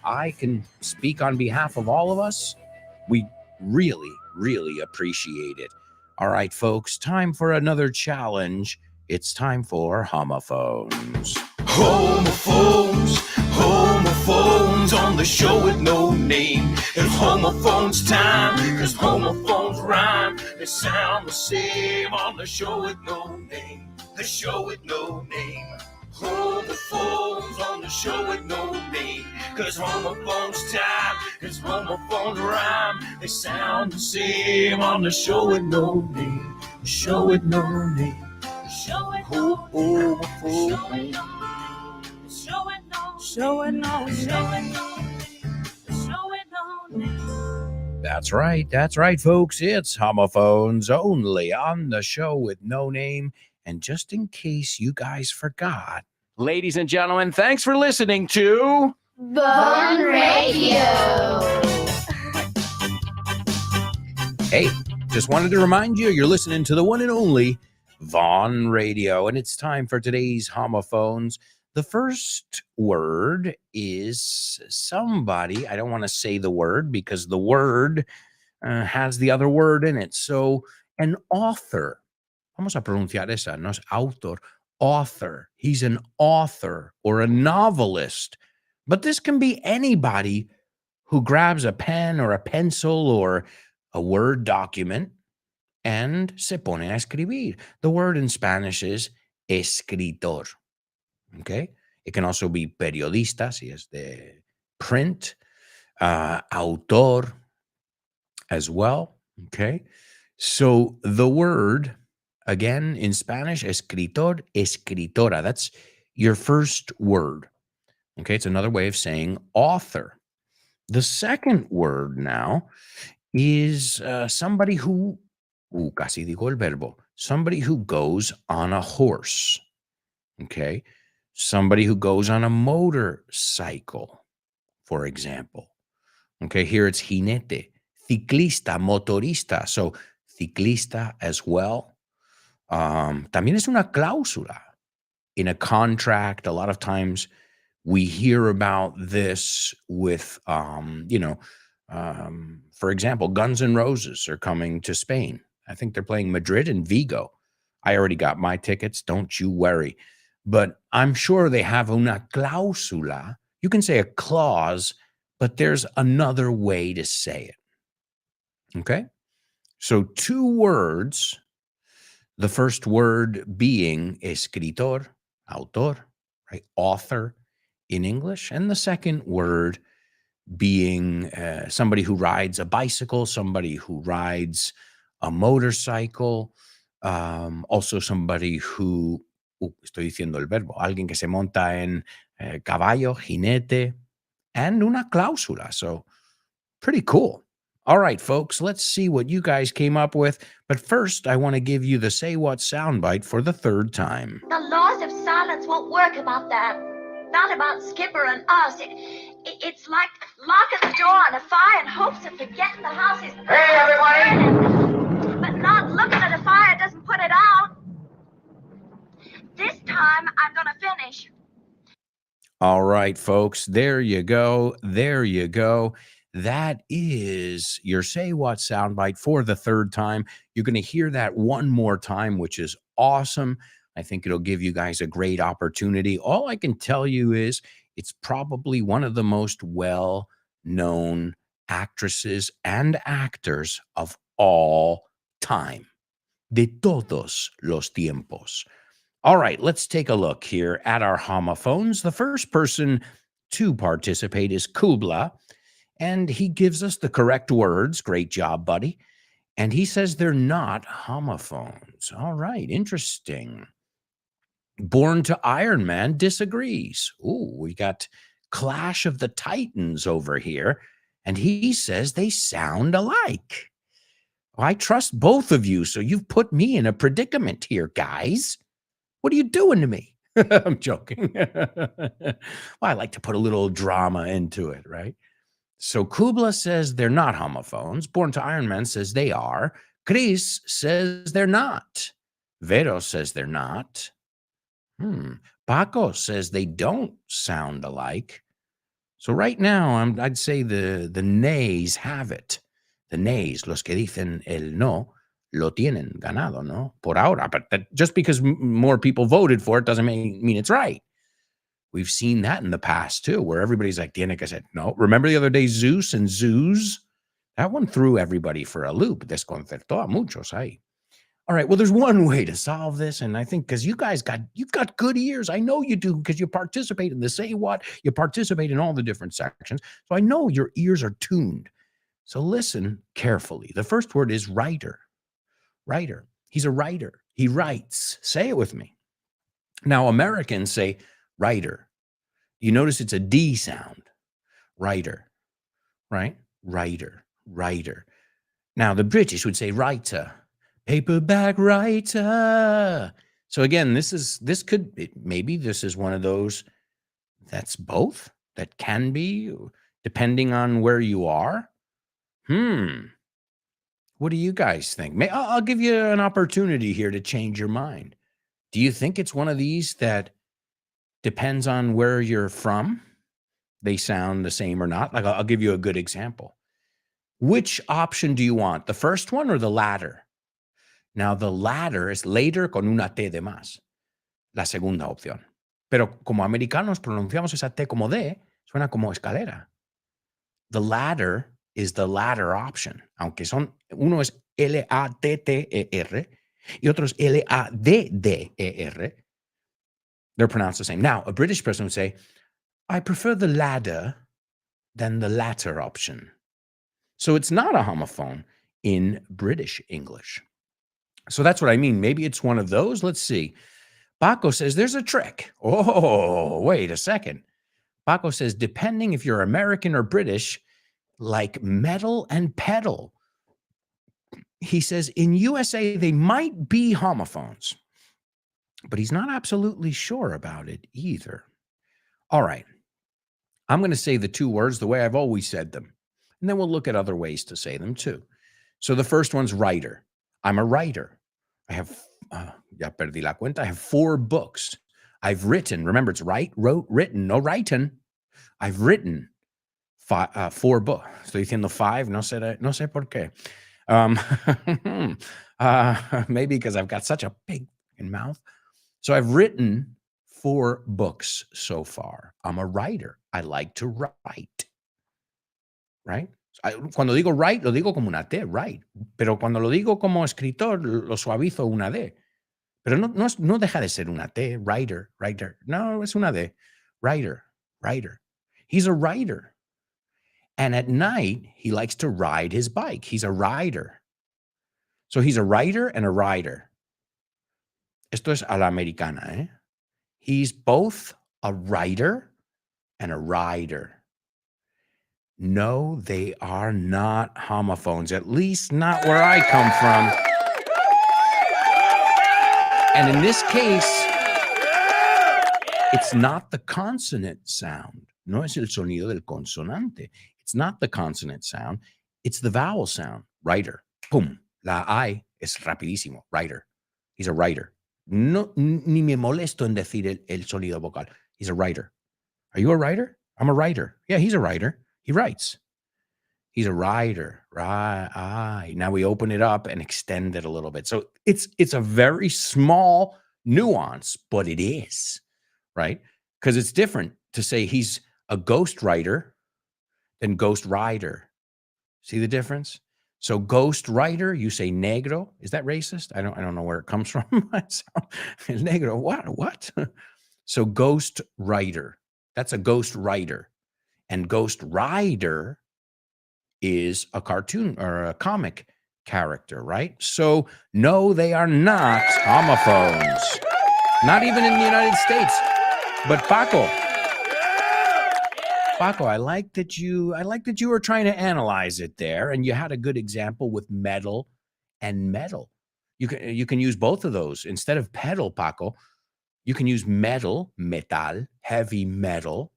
Speaker 1: I can speak on behalf of all of us. We really, really appreciate it. All right, folks, time for another challenge. It's time for homophones.
Speaker 3: Homophones on the show with no name. It's homophones time, cause homophones rhyme. They sound the same on the show with no name. The show with no name. Homophones on the show with no name. Cause homophones time, cause homophones rhyme. They sound the same on the show with no name. The show with no name. The show with no name.
Speaker 1: That's right, folks. It's homophones only on the show with no name. And just in case you guys forgot, ladies and gentlemen, thanks for listening to
Speaker 2: Vaughn Radio.
Speaker 1: Hey, just wanted to remind you, you're listening to the one and only Vaughn Radio, and it's time for today's homophones. The first word is somebody. I don't want to say the word because the word has the other word in it. So an author. Vamos a pronunciar esa, no es autor, author. He's an author or a novelist. But this can be anybody who grabs a pen or a pencil or a Word document and se pone a escribir. The word in Spanish is escritor. Okay? It can also be periodista, si es de print, autor as well. Okay? So the word, again, in Spanish, escritor, escritora. That's your first word. Okay? It's another way of saying author. The second word now is somebody who, casi digo el verbo, somebody who goes on a horse. Okay? Somebody who goes on a motorcycle, for example. Okay, here it's jinete, ciclista, motorista. So ciclista as well. También es una cláusula in a contract. A lot of times we hear about this with, for example, Guns N' Roses are coming to Spain. I think they're playing Madrid and Vigo. I already got my tickets. Don't you worry. But I'm sure they have una cláusula. You can say a clause, but there's another way to say it. Okay? So two words, the first word being escritor, autor, right? Author in English, and the second word being somebody who rides a bicycle, somebody who rides a motorcycle, Also somebody who, estoy diciendo el verbo, alguien que se monta en caballo, jinete, and una cláusula. So pretty cool. All right, folks, let's see what you guys came up with. But first, I want to give you the Say What soundbite for the third time.
Speaker 4: The laws of silence won't work about that. Not about Skipper and us. It's like locking the door on a fire and hopes of forgetting the house is... Hey, everybody! But not looking at a fire doesn't put it out. This time, I'm gonna finish.
Speaker 1: All right, folks, there you go. There you go. That is your Say What soundbite for the third time. You're going to hear that one more time, which is awesome. I think it'll give you guys a great opportunity. All I can tell you is it's probably one of the most well-known actresses and actors of all time. De todos los tiempos. All right, let's take a look here at our homophones. The first person to participate is Kubla, and he gives us the correct words. Great job, buddy. And he says they're not homophones. All right, interesting. Born to Iron Man disagrees. Ooh, we got Clash of the Titans over here, and he says they sound alike. I trust both of you, so you've put me in a predicament here, guys. What are you doing to me? I'm joking. Well, I like to put a little drama into it, right? So Kubla says they're not homophones. Born to Iron Man says they are. Chris says they're not. Vero says they're not. Paco says they don't sound alike. So right now, I'd say the nays have it. The nays, los que dicen el no, lo tienen ganado, no? Por ahora. But that, just because more people voted for it doesn't mean it's right. We've seen that in the past, too, where everybody's like, tiene que ser. No. Remember the other day, Zeus and Zeus? That one threw everybody for a loop. Desconcertó a muchos ahí. All right, well, there's one way to solve this, and I think because you've got good ears. I know you do because you participate in the Say What. You participate in all the different sections. So I know your ears are tuned. So listen carefully. The first word is writer. Writer. He's a writer. He writes. Say it with me. Now, Americans say writer. You notice it's a D sound. Writer. Right? Writer. Writer. Now, the British would say writer. Paperback writer. So again, maybe this is one of those that's both. That can be, depending on where you are. What do you guys think? I'll give you an opportunity here to change your mind. Do you think it's one of these that depends on where you're from? They sound the same or not? Like, I'll give you a good example. Which option do you want? The first one or the latter? Now, the latter is later con una T de más. La segunda opción. Pero como americanos pronunciamos esa T como D, suena como escalera. The latter is the latter option, aunque uno es L-A-T-T-E-R y otro es L-A-D-D-E-R. They're pronounced the same. Now, a British person would say, I prefer the ladder than the latter option. So it's not a homophone in British English. So that's what I mean. Maybe it's one of those. Let's see. Paco says there's a trick. Oh, wait a second. Paco says, depending if you're American or British, like metal and pedal. He says in USA, they might be homophones, but he's not absolutely sure about it either. All right. I'm going to say the two words the way I've always said them, and then we'll look at other ways to say them too. So the first one's writer. I'm a writer. I have, ya perdí la cuenta. I have 4 books. I've written. Remember, it's written, no writing. I've written 4 books. Estoy diciendo 5. No sé por qué. Maybe because I've got such a big mouth. So I've written 4 books so far. I'm a writer. I like to write. Right? Cuando digo write, lo digo como una T, write. Pero cuando lo digo como escritor, lo suavizo una D. Pero no deja de ser una T, writer. No, es una D. Writer. He's a writer. And at night, he likes to ride his bike. He's a rider. So he's a writer and a rider. Esto es a la americana, eh? He's both a writer and a rider. No, they are not homophones, at least not where I come from. And in this case, it's not the consonant sound. No es el sonido del consonante. It's not the consonant sound. It's the vowel sound. Writer. Pum. La I es rapidísimo. Writer. He's a writer. No, ni me molesto en decir el sonido vocal. He's a writer. Are you a writer? I'm a writer. Yeah, he's a writer. He writes. He's a writer. Right. Now we open it up and extend it a little bit. So it's a very small nuance, but it is, right? Because it's different to say he's a ghost writer than ghost rider. See the difference? So ghost writer, you say negro. Is that racist? I don't know where it comes from. Negro. What? So ghost writer. That's a ghost writer. And ghost rider is a cartoon or a comic character, right? So no, they are not homophones. Not even in the United States. But Paco, I like that you were trying to analyze it there, and you had a good example with metal and metal. You can use both of those instead of pedal, Paco. You can use metal, heavy metal.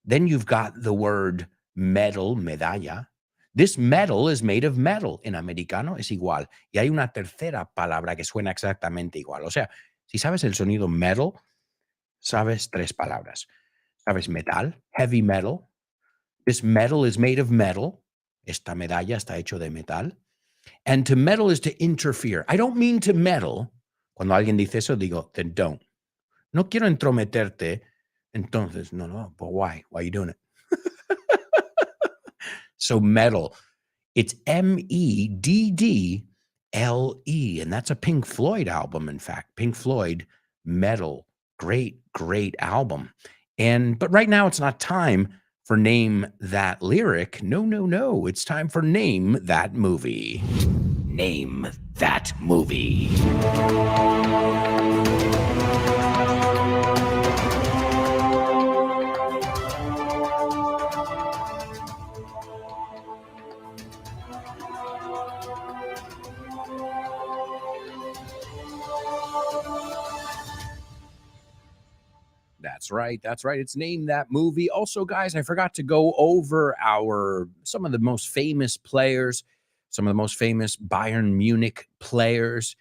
Speaker 1: Then you've got the word metal, medalla. This metal is made of metal. En americano es igual. Y hay una tercera palabra que suena exactamente igual. O sea, si sabes el sonido metal, sabes tres palabras. Sabes metal, heavy metal. This metal is made of metal. Esta medalla está hecho de metal. And to meddle is to interfere. I don't mean to meddle. Cuando alguien dice eso, digo, then don't. No quiero entrometerte. Entonces, no, but why? Why are you doing it? So metal, it's Meddle, and that's a Pink Floyd album, in fact. Pink Floyd, Metal, great album. But right now it's not time for Name That Lyric. No, it's time for Name That Movie. Name That Movie. That's right. It's Name That Movie. Also, guys, I forgot to go over some of the most famous players, some of the most famous Bayern Munich players.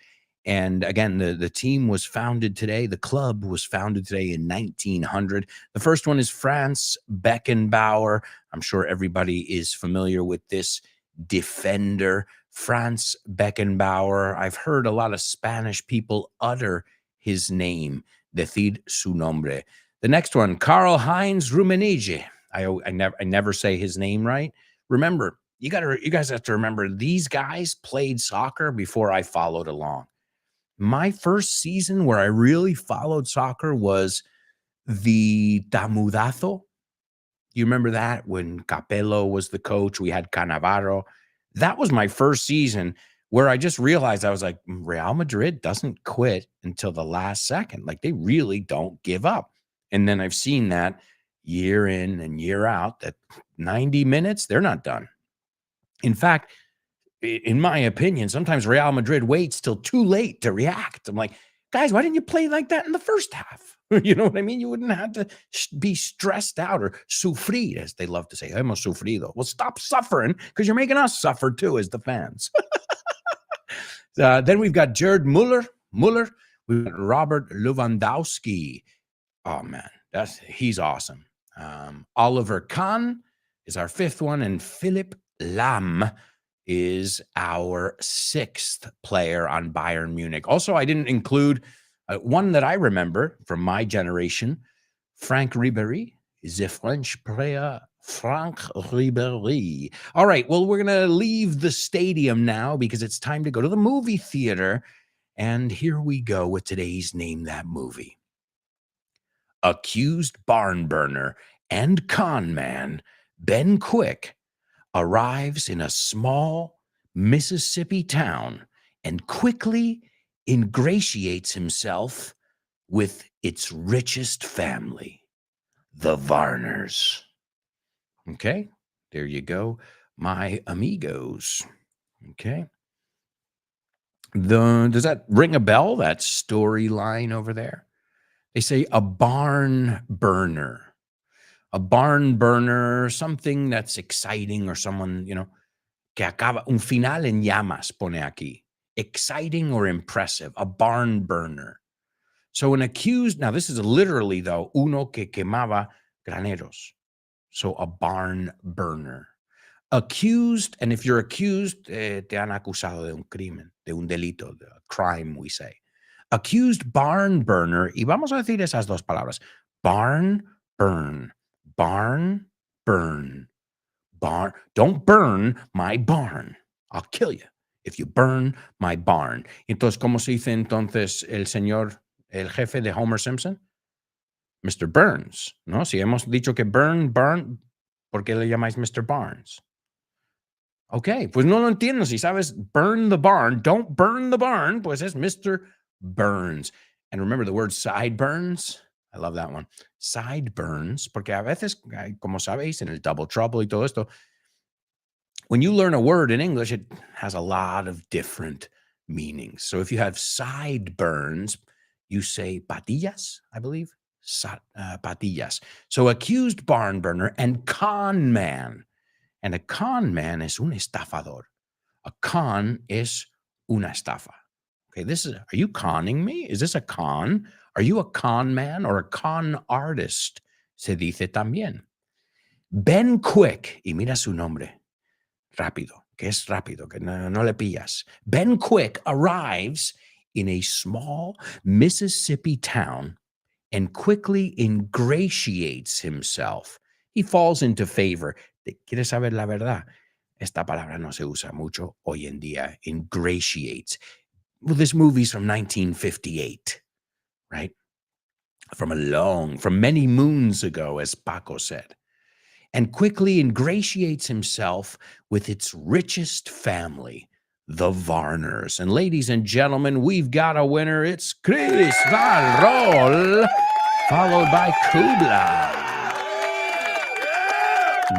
Speaker 1: And again, the team was founded today. The club was founded today in 1900. The first one is Franz Beckenbauer. I'm sure everybody is familiar with this defender, Franz Beckenbauer. I've heard a lot of Spanish people utter his name, decir su nombre. The next one, Karl-Heinz Rummenigge. I never say his name right. Remember, you guys have to remember, these guys played soccer before I followed along. My first season where I really followed soccer was the Tamudazo. You remember that when Capello was the coach? We had Cannavaro. That was my first season where I just realized, I was like, Real Madrid doesn't quit until the last second. Like, they really don't give up. And then I've seen that year in and year out, that 90 minutes, they're not done. In fact, in my opinion, sometimes Real Madrid waits till too late to react. I'm like, guys, why didn't you play like that in the first half? You know what I mean? You wouldn't have to be stressed out or sufrir, as they love to say. Hemos sufrido. Well, stop suffering, because you're making us suffer too as the fans. Then we've got Gerd Muller. We've got Robert Lewandowski. Oh, man, he's awesome. Oliver Kahn is our fifth one, and Philipp Lahm is our sixth player on Bayern Munich. Also, I didn't include one that I remember from my generation, Frank Ribéry, the French player Frank Ribéry. All right, well, we're going to leave the stadium now because it's time to go to the movie theater. And here we go with today's Name That Movie. Accused barn burner and con man Ben Quick arrives in a small Mississippi town and quickly ingratiates himself with its richest family, the Varners. Okay, there you go, my amigos. Okay. Does that ring a bell, that storyline over there? They say a barn burner. A barn burner, something that's exciting or someone, que acaba, un final en llamas, pone aquí. Exciting or impressive, a barn burner. So an accused, now this is literally though, uno que quemaba graneros. So a barn burner. Accused, and if you're accused, te han acusado de un crimen, de un delito, de a crime, we say. Accused barn burner, y vamos a decir esas dos palabras, barn burn, barn burn, barn. Don't burn my barn. I'll kill you if you burn my barn. Entonces, ¿cómo se dice entonces el señor, el jefe de Homer Simpson? Mr. Burns, ¿no? Si hemos dicho que burn, ¿por qué le llamáis Mr. Barnes? Ok, pues no lo entiendo. Si sabes burn the barn, don't burn the barn, pues es Mr. Burns. And remember the word sideburns. I love that one. Sideburns, porque a veces, como sabéis, en el Double Trouble y todo esto, when you learn a word in English, it has a lot of different meanings. So if you have sideburns, you say patillas, I believe. Patillas. So accused barn burner and con man. And a con man es un estafador. A con es una estafa. Okay, are you conning me? Is this a con? Are you a con man or a con artist? Se dice también. Ben Quick, y mira su nombre, rápido, que es rápido, que no le pillas. Ben Quick arrives in a small Mississippi town and quickly ingratiates himself. He falls into favor. ¿Quieres saber la verdad? Esta palabra no se usa mucho hoy en día, ingratiates. Well, this movie's from 1958, right? From many moons ago, as Paco said. And quickly ingratiates himself with its richest family, the Varners. And ladies and gentlemen, we've got a winner. It's Chris Valrol, followed by Kubla.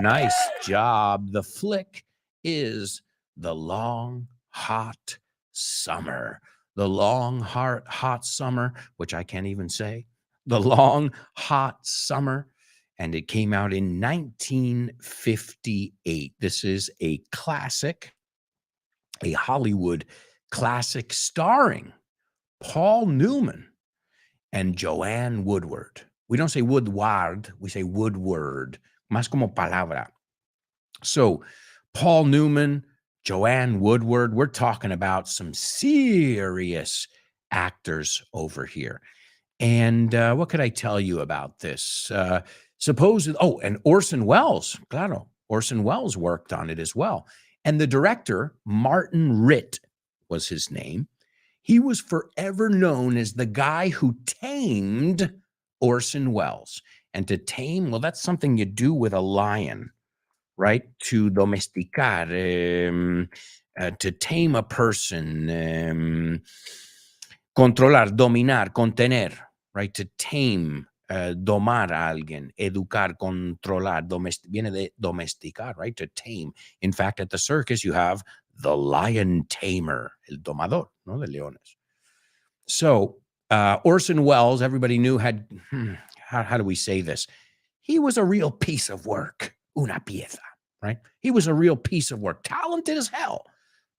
Speaker 1: Nice job. The flick is The Long Hot Summer. The Long Hot Summer, which I can't even say. The Long Hot Summer. And it came out in 1958. This is a classic, a Hollywood classic starring Paul Newman and Joanne Woodward. We don't say Woodward, we say Woodward. Más como palabra. So, Paul Newman, Joanne Woodward, we're talking about some serious actors over here. And what could I tell you about this? And Orson Welles, claro, Orson Welles worked on it as well. And the director, Martin Ritt was his name. He was forever known as the guy who tamed Orson Welles. And to tame, well, that's something you do with a lion, right? To domesticar, to tame a person, controlar, dominar, contener, right? To tame, domar a alguien, educar, controlar, viene de domesticar, right? To tame. In fact, at the circus, you have the lion tamer, el domador, ¿no? De leones. So, Orson Welles, everybody knew had, how do we say this? He was a real piece of work, una pieza, right? He was a real piece of work, talented as hell,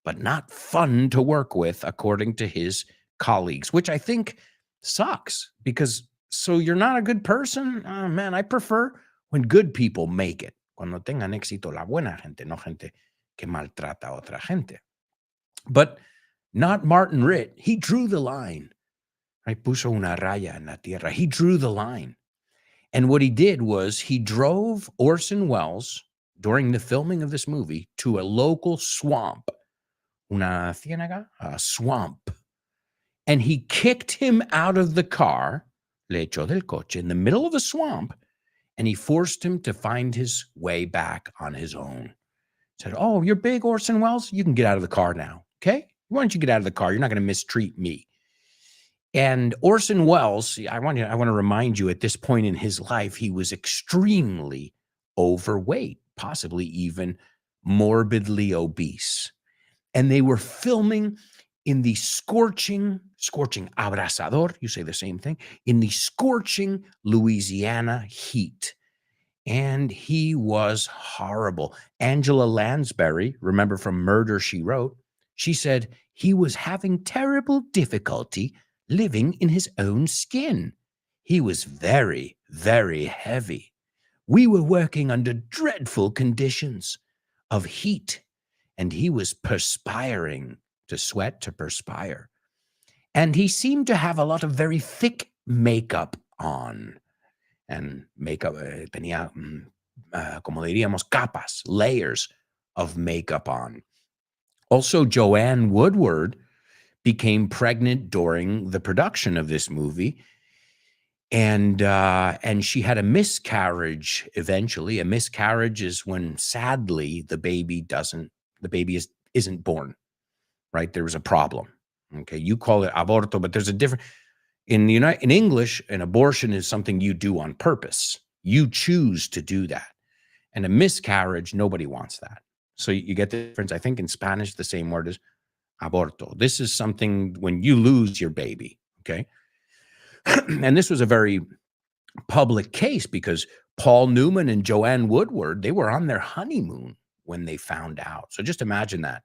Speaker 1: but not fun to work with, according to his colleagues, which I think sucks because so you're not a good person? Oh, man, I prefer when good people make it, cuando tengan éxito la buena gente, no gente que maltrata a otra gente. But not Martin Ritt. He drew the line. Right? Puso una raya en la tierra. He drew the line. And what he did was he drove Orson Welles during the filming of this movie to a local swamp. Una ciénaga? A swamp. And he kicked him out of the car, le echó del coche, in the middle of a swamp, and he forced him to find his way back on his own. Said, "Oh, you're big, Orson Welles? You can get out of the car now, okay? Why don't you get out of the car? You're not going to mistreat me." And Orson Welles, I want to remind you, at this point in his life, he was extremely overweight, possibly even morbidly obese. And they were filming in the scorching abrasador, you say the same thing, in the scorching Louisiana heat. And he was horrible. Angela Lansbury, remember from Murder, She Wrote, she said he was having terrible difficulty living in his own skin. He was very, very heavy. We were working under dreadful conditions of heat, and he was perspiring, to sweat, to perspire. And he seemed to have a lot of very thick makeup on. And makeup tenía, como diríamos, capas, layers of makeup on. Also, Joanne Woodward became pregnant during the production of this movie, and she had a miscarriage eventually. A miscarriage is when, sadly, the baby isn't born, right? There was a problem. Okay, you call it aborto, but there's a different. In English, an abortion is something you do on purpose. You choose to do that. And a miscarriage, nobody wants that. So you get the difference. I think in Spanish, the same word is aborto. This is something when you lose your baby, okay? And this was a very public case because Paul Newman and Joanne Woodward, they were on their honeymoon when they found out. So just imagine that.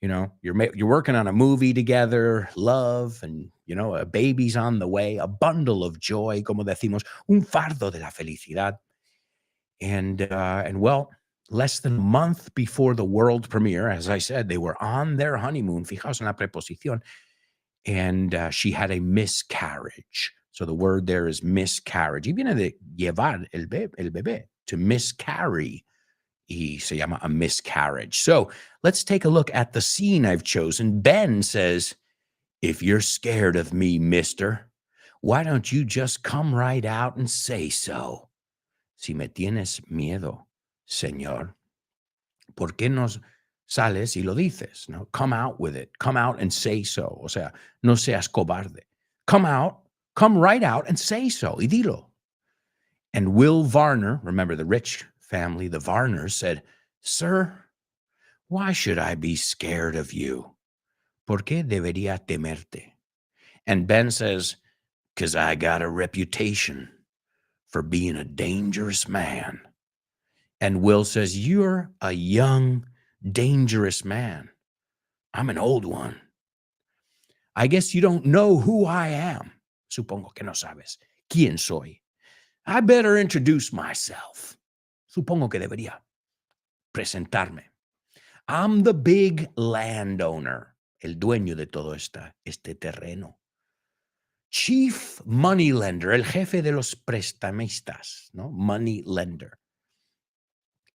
Speaker 1: You know, you're working on a movie together, love, and, you know, a baby's on the way, a bundle of joy, como decimos, un fardo de la felicidad. And well, less than a month before the world premiere, as I said, they were on their honeymoon, fijaos en la preposición, and she had a miscarriage. So the word there is miscarriage. Y viene de llevar el bebé, to miscarry. Y se llama a miscarriage. So let's take a look at the scene I've chosen. Ben says, "If you're scared of me, mister, why don't you just come right out and say so? Si me tienes miedo, señor, ¿por qué no sales y lo dices? No, come out with it. Come out and say so. O sea, no seas cobarde. Come right out and say so. Y dilo." And Will Varner, remember the rich family, the Varners, said, "Sir, why should I be scared of you? ¿Por qué debería temerte?" And Ben says, "'Cause I got a reputation for being a dangerous man." And Will says, "You're a young, dangerous man. I'm an old one. I guess you don't know who I am. Supongo que no sabes quién soy. I better introduce myself. Supongo que debería presentarme. I'm the big landowner, el dueño de todo este terreno. Chief money lender, el jefe de los prestamistas, ¿no? Money lender.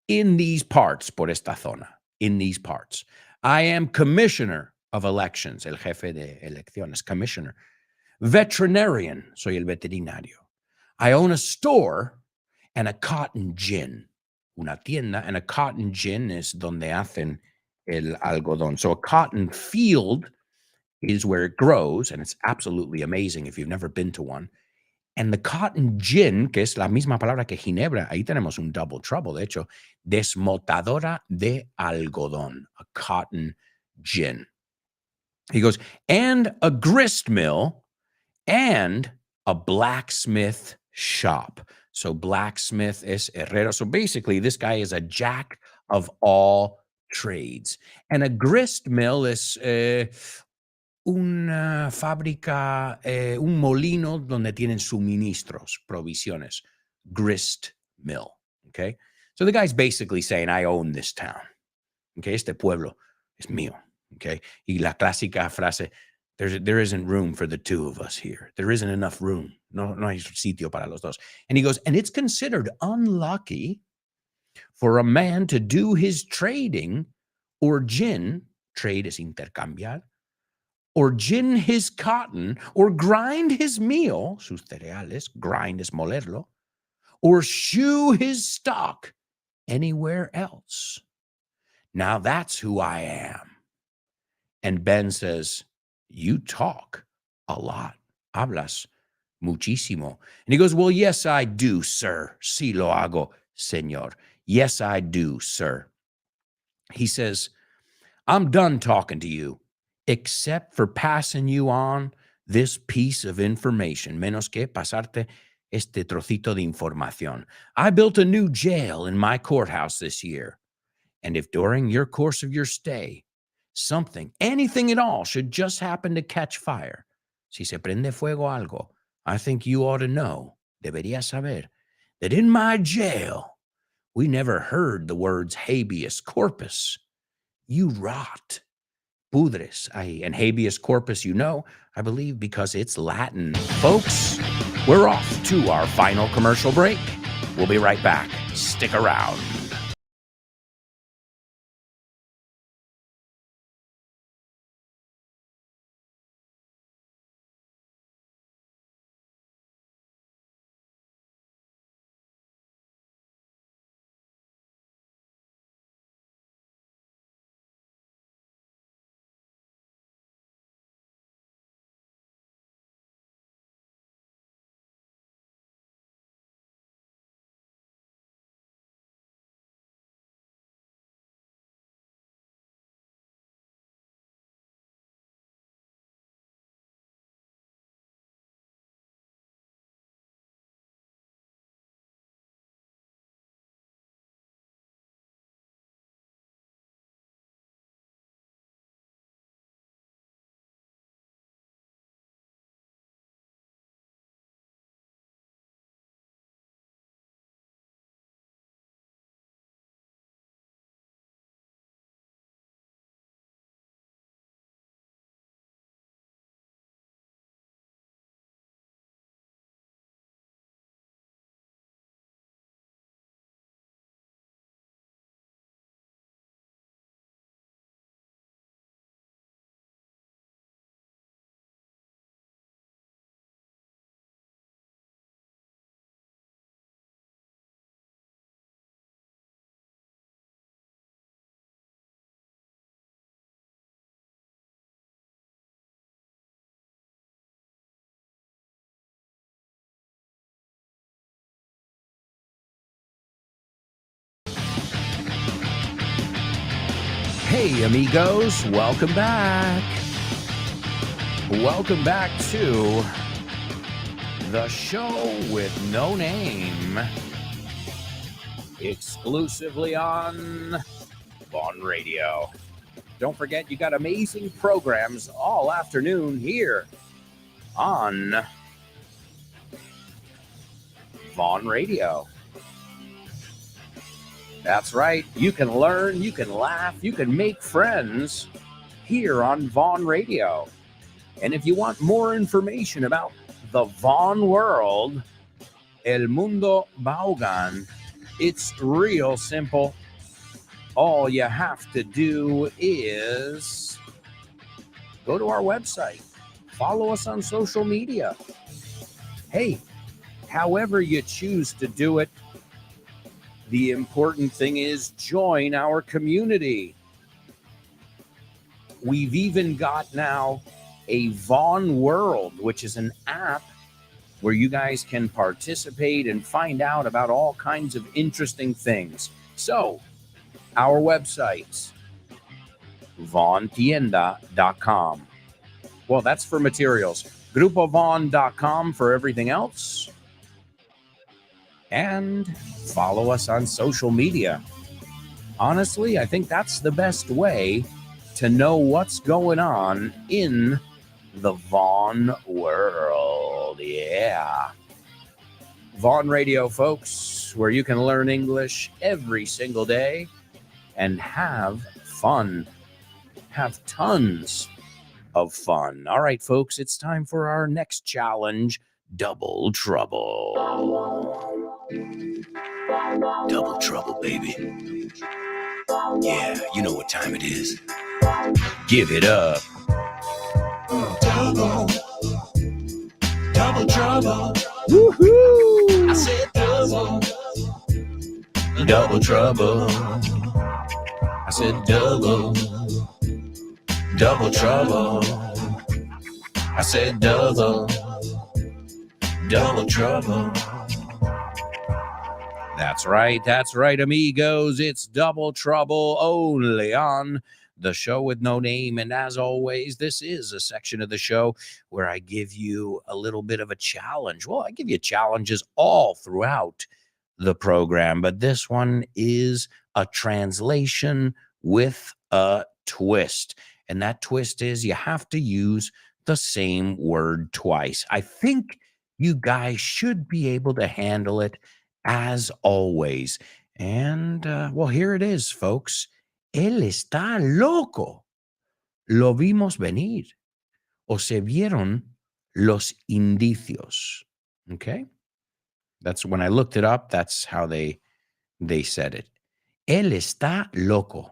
Speaker 1: In these parts, por esta zona, in these parts. I am commissioner of elections, el jefe de elecciones, commissioner. Veterinarian, soy el veterinario. I own a store and a cotton gin. Una tienda, and a cotton gin is donde hacen el algodón. So a cotton field is where it grows, and it's absolutely amazing if you've never been to one. And the cotton gin, que es la misma palabra que ginebra, ahí tenemos un double trouble, de hecho, desmotadora de algodón, a cotton gin. He goes, and a grist mill and a blacksmith shop. So blacksmith is herrero. So basically, this guy is a jack of all trades. And a grist mill is una fábrica, un molino donde tienen suministros, provisiones. Grist mill, okay? So the guy's basically saying, I own this town, okay? Este pueblo es mío, okay? Y la clásica frase, there isn't room for the two of us here. There isn't enough room. No hay sitio para los dos. And he goes, and it's considered unlucky for a man to do his trading or gin, trade is intercambiar, or gin his cotton, or grind his meal, sus cereales, grind es molerlo, or shoe his stock anywhere else. Now that's who I am. And Ben says, you talk a lot. hablas muchísimo. And he goes, well, yes, I do, sir. Sí lo hago, señor. Yes, I do, sir. He says, I'm done talking to you, except for passing you on this piece of information. Menos que pasarte este trocito de información. I built a new jail in my courthouse this year. And if during your course of your stay, something, anything at all, should just happen to catch fire, si se prende fuego algo, I think you ought to know, deberías saber, that in my jail, we never heard the words habeas corpus. You rot. Pudres. And habeas corpus, you know, I believe because it's Latin. Folks, we're off to our final commercial break. We'll be right back. Stick around. Hey, amigos, welcome back. Welcome back to the show with no name, exclusively on Vaughn Radio. Don't forget, you got amazing programs all afternoon here on Vaughn Radio. That's right. You can learn, you can laugh, you can make friends here on Vaughn Radio. And if you want more information about the Vaughn world, El Mundo Vaughan, it's real simple. All you have to do is go to our website, follow us on social media. Hey, however you choose to do it, the important thing is join our community. We've even got now a Vaughn World, which is an app where you guys can participate and find out about all kinds of interesting things. So, our website, vaughntienda.com. Well, that's for materials. grupovaughn.com for everything else. And follow us on social media. Honestly, I think that's the best way to know what's going on in the Vaughn world. Yeah. Vaughn Radio, folks, where you can learn English every single day and have fun. Have tons of fun. All right, folks, it's time for our next challenge, Double Trouble. Double trouble, baby. Yeah, you know what time it is. Give it up. Double trouble. Woohoo! I said double trouble. I said double trouble. I said double Double trouble. That's right, amigos. It's Double Trouble only on the show with no name. And as always, this is a section of the show where I give you a little bit of a challenge. Well, I give you challenges all throughout the program, but this one is a translation with a twist. And that twist is you have to use the same word twice. I think you guys should be able to handle it as always. And well, here it is, folks. Él está loco. Lo vimos venir. O se vieron los indicios. Okay? That's when I looked it up. That's how they said it. Él está loco.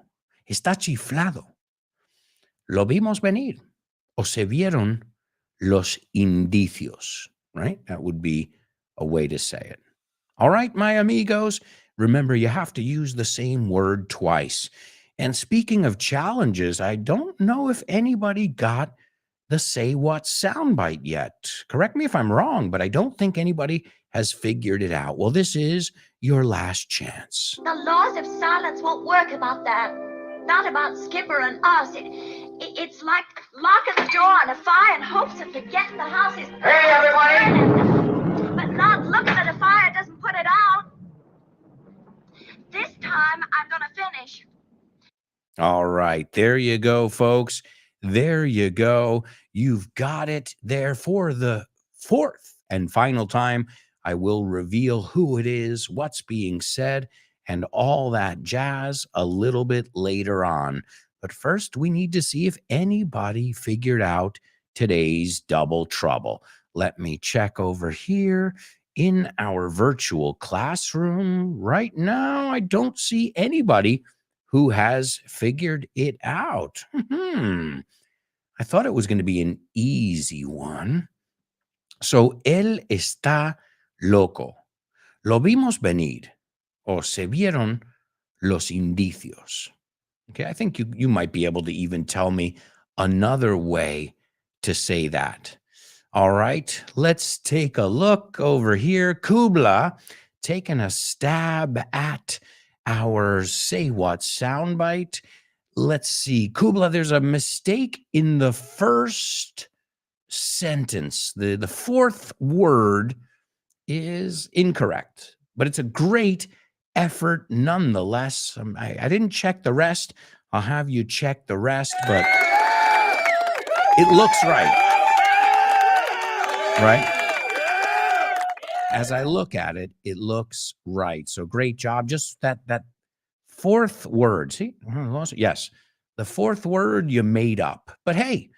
Speaker 1: Está chiflado. Lo vimos venir. O se vieron los indicios. Right? That would be a way to say it. All right, my amigos. Remember, you have to use the same word twice. And speaking of challenges, I don't know if anybody got the say what soundbite yet. Correct me if I'm wrong, but I don't think anybody has figured it out. Well, this is your last chance.
Speaker 4: The laws of silence won't work about that. Not about Skipper and us. It's like locking the door on a fire in hopes of forgetting the house is... Hey, everybody! But not looking at a fire doesn't put it out. This time, I'm gonna finish.
Speaker 1: All right, there you go, folks. There you go. You've got it there for the fourth and final time. I will reveal who it is, what's being said, and all that jazz a little bit later on. But first, we need to see if anybody figured out today's double trouble. Let me check over here in our virtual classroom. Right now, I don't see anybody who has figured it out. I thought it was going to be an easy one. So, él está loco. Lo vimos venir. O se vieron los indicios. Okay, I think you might be able to even tell me another way to say that. All right, let's take a look over here. Kubla taking a stab at our say what soundbite. Let's see. Kubla, there's a mistake in the first sentence. The fourth word is incorrect, but it's a great effort nonetheless. I didn't check the rest. I'll have you check the rest, but it looks right. Right? As I look at it, it looks right. So great job. Just that fourth word. See? Yes. The fourth word you made up. But hey,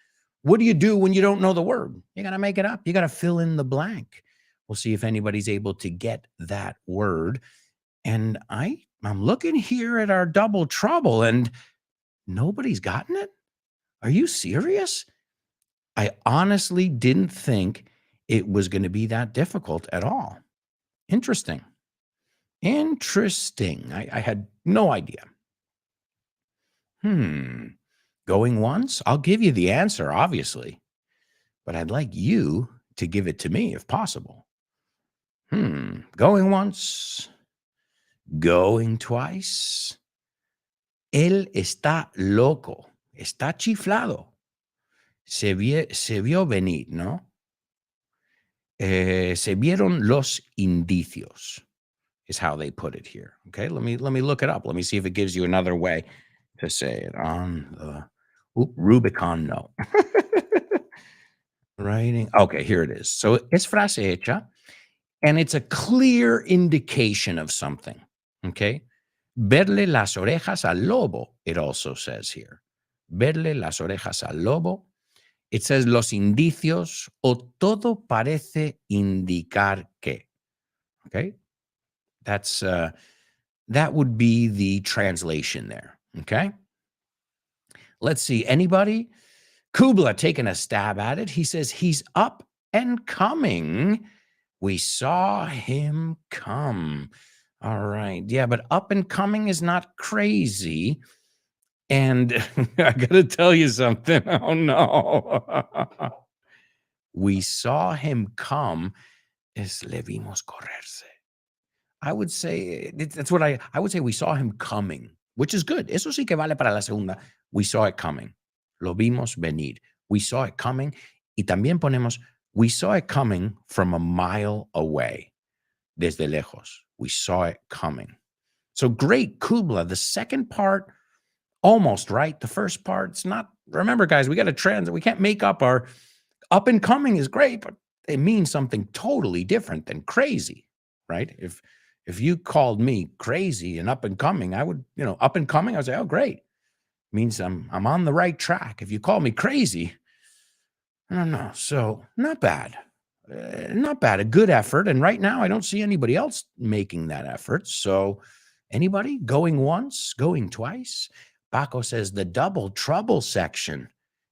Speaker 1: what do you do when you don't know the word? You got to make it up. You got to fill in the blank. We'll see if anybody's able to get that word. And I'm looking here at our double trouble and nobody's gotten it. Are you serious? I honestly didn't think it was going to be that difficult at all. Interesting. I had no idea. Going once? I'll give you the answer, obviously. But I'd like you to give it to me if possible. Going once. Going twice. Él está loco. Está chiflado. Se vio venir, ¿no? Se vieron los indicios is how they put it here. Okay, let me look it up. Let me see if it gives you another way to say it on the Rubicon. No. Writing. Okay, here it is. So it's frase hecha, and it's a clear indication of something. Okay. Verle las orejas al lobo, it also says here. Verle las orejas al lobo. It says los indicios o todo parece indicar que. Okay. That's that would be the translation there. Okay. Let's see. Anybody? Kubla taking a stab at it. He says he's up and coming. We saw him come. All right. Yeah, but up and coming is not crazy. And I got to tell you something. Oh, no. We saw him come. es le vimos correrse. I would say that's what I would say we saw him coming, which is good. Eso sí que vale para la segunda. We saw it coming. Lo vimos venir. We saw it coming. Y también ponemos, we saw it coming from a mile away. Desde lejos. We saw it coming. So great, Kubla. The second part, almost right. The first part's not. Remember, guys, we got to translate. We can't make up our up and coming is great, but it means something totally different than crazy, right? If you called me crazy and up and coming, I would, up and coming, I would say, oh, great. Means I'm on the right track. If you call me crazy, I don't know. So not bad. Not bad. A good effort. And right now, I don't see anybody else making that effort. So anybody going once, going twice? Paco says the double trouble section.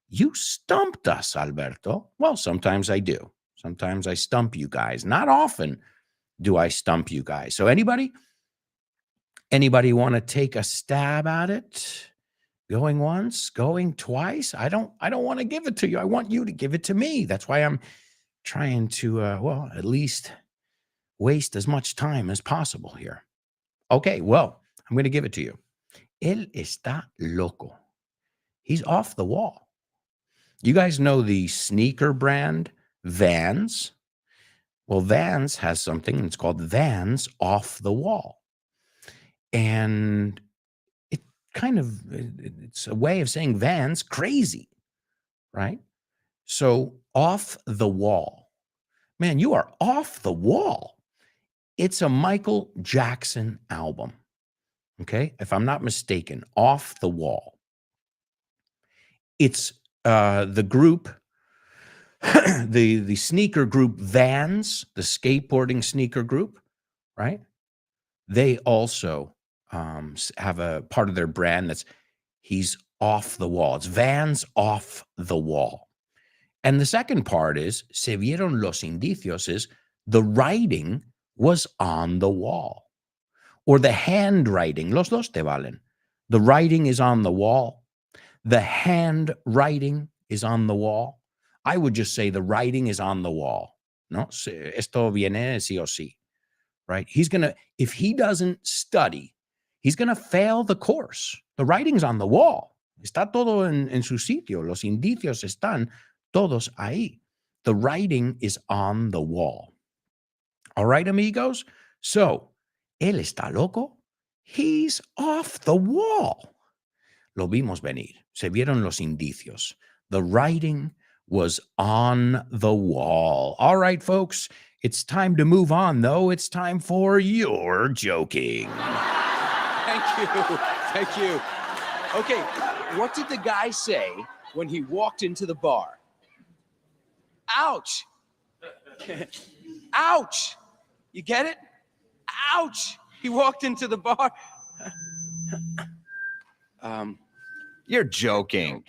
Speaker 1: You stumped us, Alberto. Well, sometimes I do. Sometimes I stump you guys. Not often do I stump you guys. So anybody want to take a stab at it? Going once, going twice? I don't want to give it to you. I want you to give it to me. That's why I'm trying to, at least waste as much time as possible here. Okay, well, I'm going to give it to you. Él está loco. He's off the wall. You guys know the sneaker brand Vans? Well, Vans has something, and it's called Vans Off the Wall. And it's a way of saying Vans crazy, right? So off the wall. Man, you are off the wall. It's a Michael Jackson album. Okay, if I'm not mistaken, Off the Wall. It's the group, the sneaker group Vans, the skateboarding sneaker group, right? They also have a part of their brand that's he's off the wall. It's Vans Off the Wall. And the second part is, se vieron los indicios, is the writing was on the wall. Or the handwriting, los dos te valen. The writing is on the wall. The handwriting is on the wall. I would just say the writing is on the wall. No, esto viene sí o sí, right? If he doesn't study, he's going to fail the course. The writing's on the wall. Está todo en su sitio. Los indicios están todos ahí. The writing is on the wall. All right, amigos? So, él está loco. He's off the wall. Lo vimos venir. Se vieron los indicios. The writing was on the wall. All right, folks. It's time to move on, though. It's time for You're Joking.
Speaker 5: Thank you. Thank you. Okay, what did the guy say when he walked into the bar? Ouch. Ouch. You get it? Ouch. He walked into the bar. You're joking.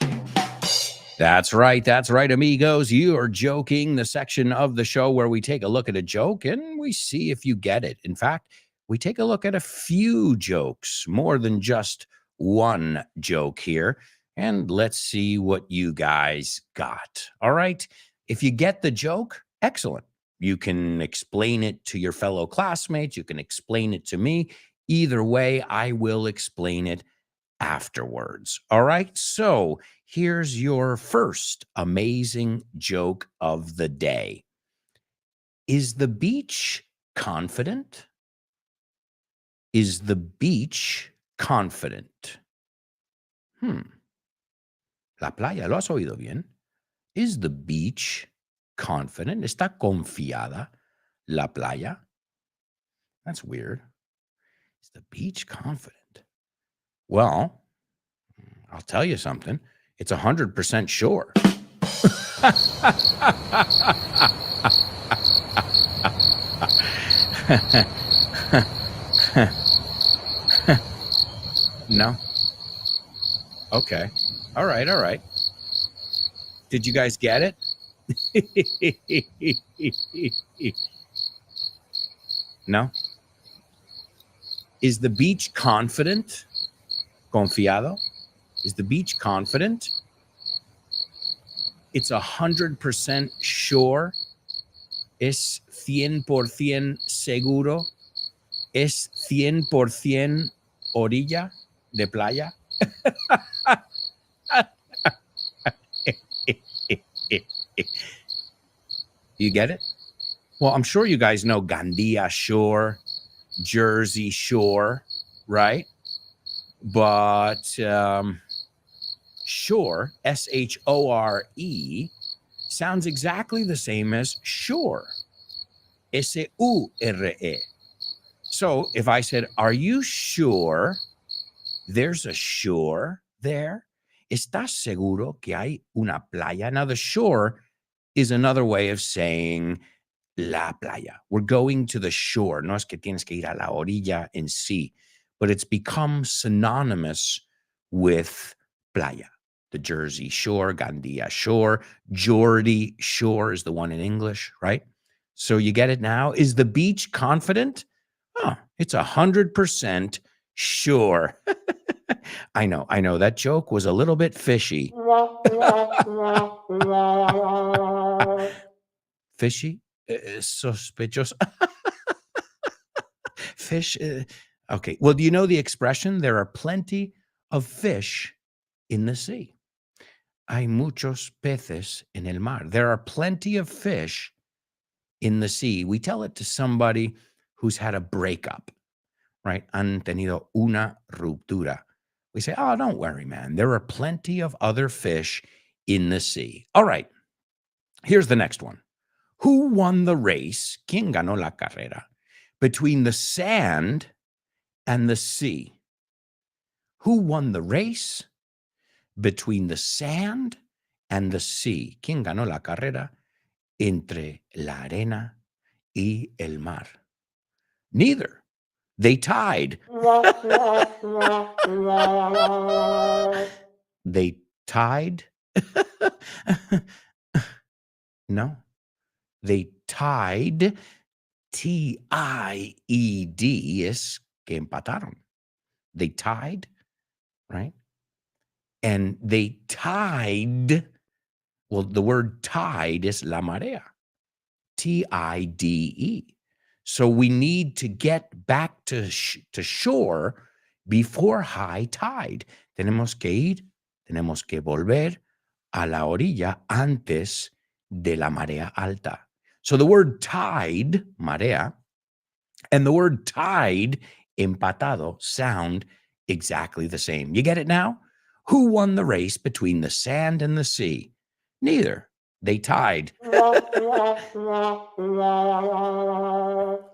Speaker 1: That's right, amigos. You are joking, the section of the show where we take a look at a joke and we see if you get it. In fact, we take a look at a few jokes, more than just one joke here, and let's see what you guys got. All right, if you get the joke, excellent. You can explain it to your fellow classmates. You can explain it to me. Either way, I will explain it afterwards. All right, so here's your first amazing joke of the day. Is the beach confident? Is the beach confident? La playa, ¿lo has oído bien? Is the beach confident? ¿Está confiada la playa? That's weird. Is the beach confident? Well, I'll tell you something. It's 100% sure. No? Okay. All right. Did you guys get it? No? Is the beach confident? Confiado? Is the beach confident? It's 100% sure. Es 100% seguro. Es 100% orilla de playa. You get it? Well, I'm sure you guys know Gandia Shore, Jersey Shore, right? But shore, S-H-O-R-E, sounds exactly the same as shore, S-U-R-E. So if I said, are you sure there's a shore there? ¿Estás seguro que hay una playa? Now, the shore is another way of saying la playa. We're going to the shore. No es que tienes que ir a la orilla en sí, but it's become synonymous with playa. The Jersey Shore, Gandia Shore, Geordie Shore is the one in English, right? So you get it now. Is the beach confident? Oh, it's 100% sure. I know. That joke was a little bit fishy. Fishy? Sospechoso. Fish. Okay. Well, do you know the expression? There are plenty of fish in the sea. Hay muchos peces en el mar. There are plenty of fish in the sea. We tell it to somebody who's had a breakup, right? Han tenido una ruptura. We say, oh, don't worry, man. There are plenty of other fish in the sea. All right. Here's the next one. Who won the race? ¿Quién ganó la carrera? Between the sand and the sea. Who won the race? Between the sand and the sea. ¿Quién ganó la carrera? Entre la arena y el mar. Neither. They tied. They tied? No. They tied. T-I-E-D es que empataron. They tied, right? And they tied. Well, the word tide is la marea. T-I-D-E. So we need to get back to shore before high tide. Tenemos que volver a la orilla antes de la marea alta. So the word tide, marea, and the word tide, empatado, sound exactly the same. You get it now? Who won the race between the sand and the sea? Neither. They tied.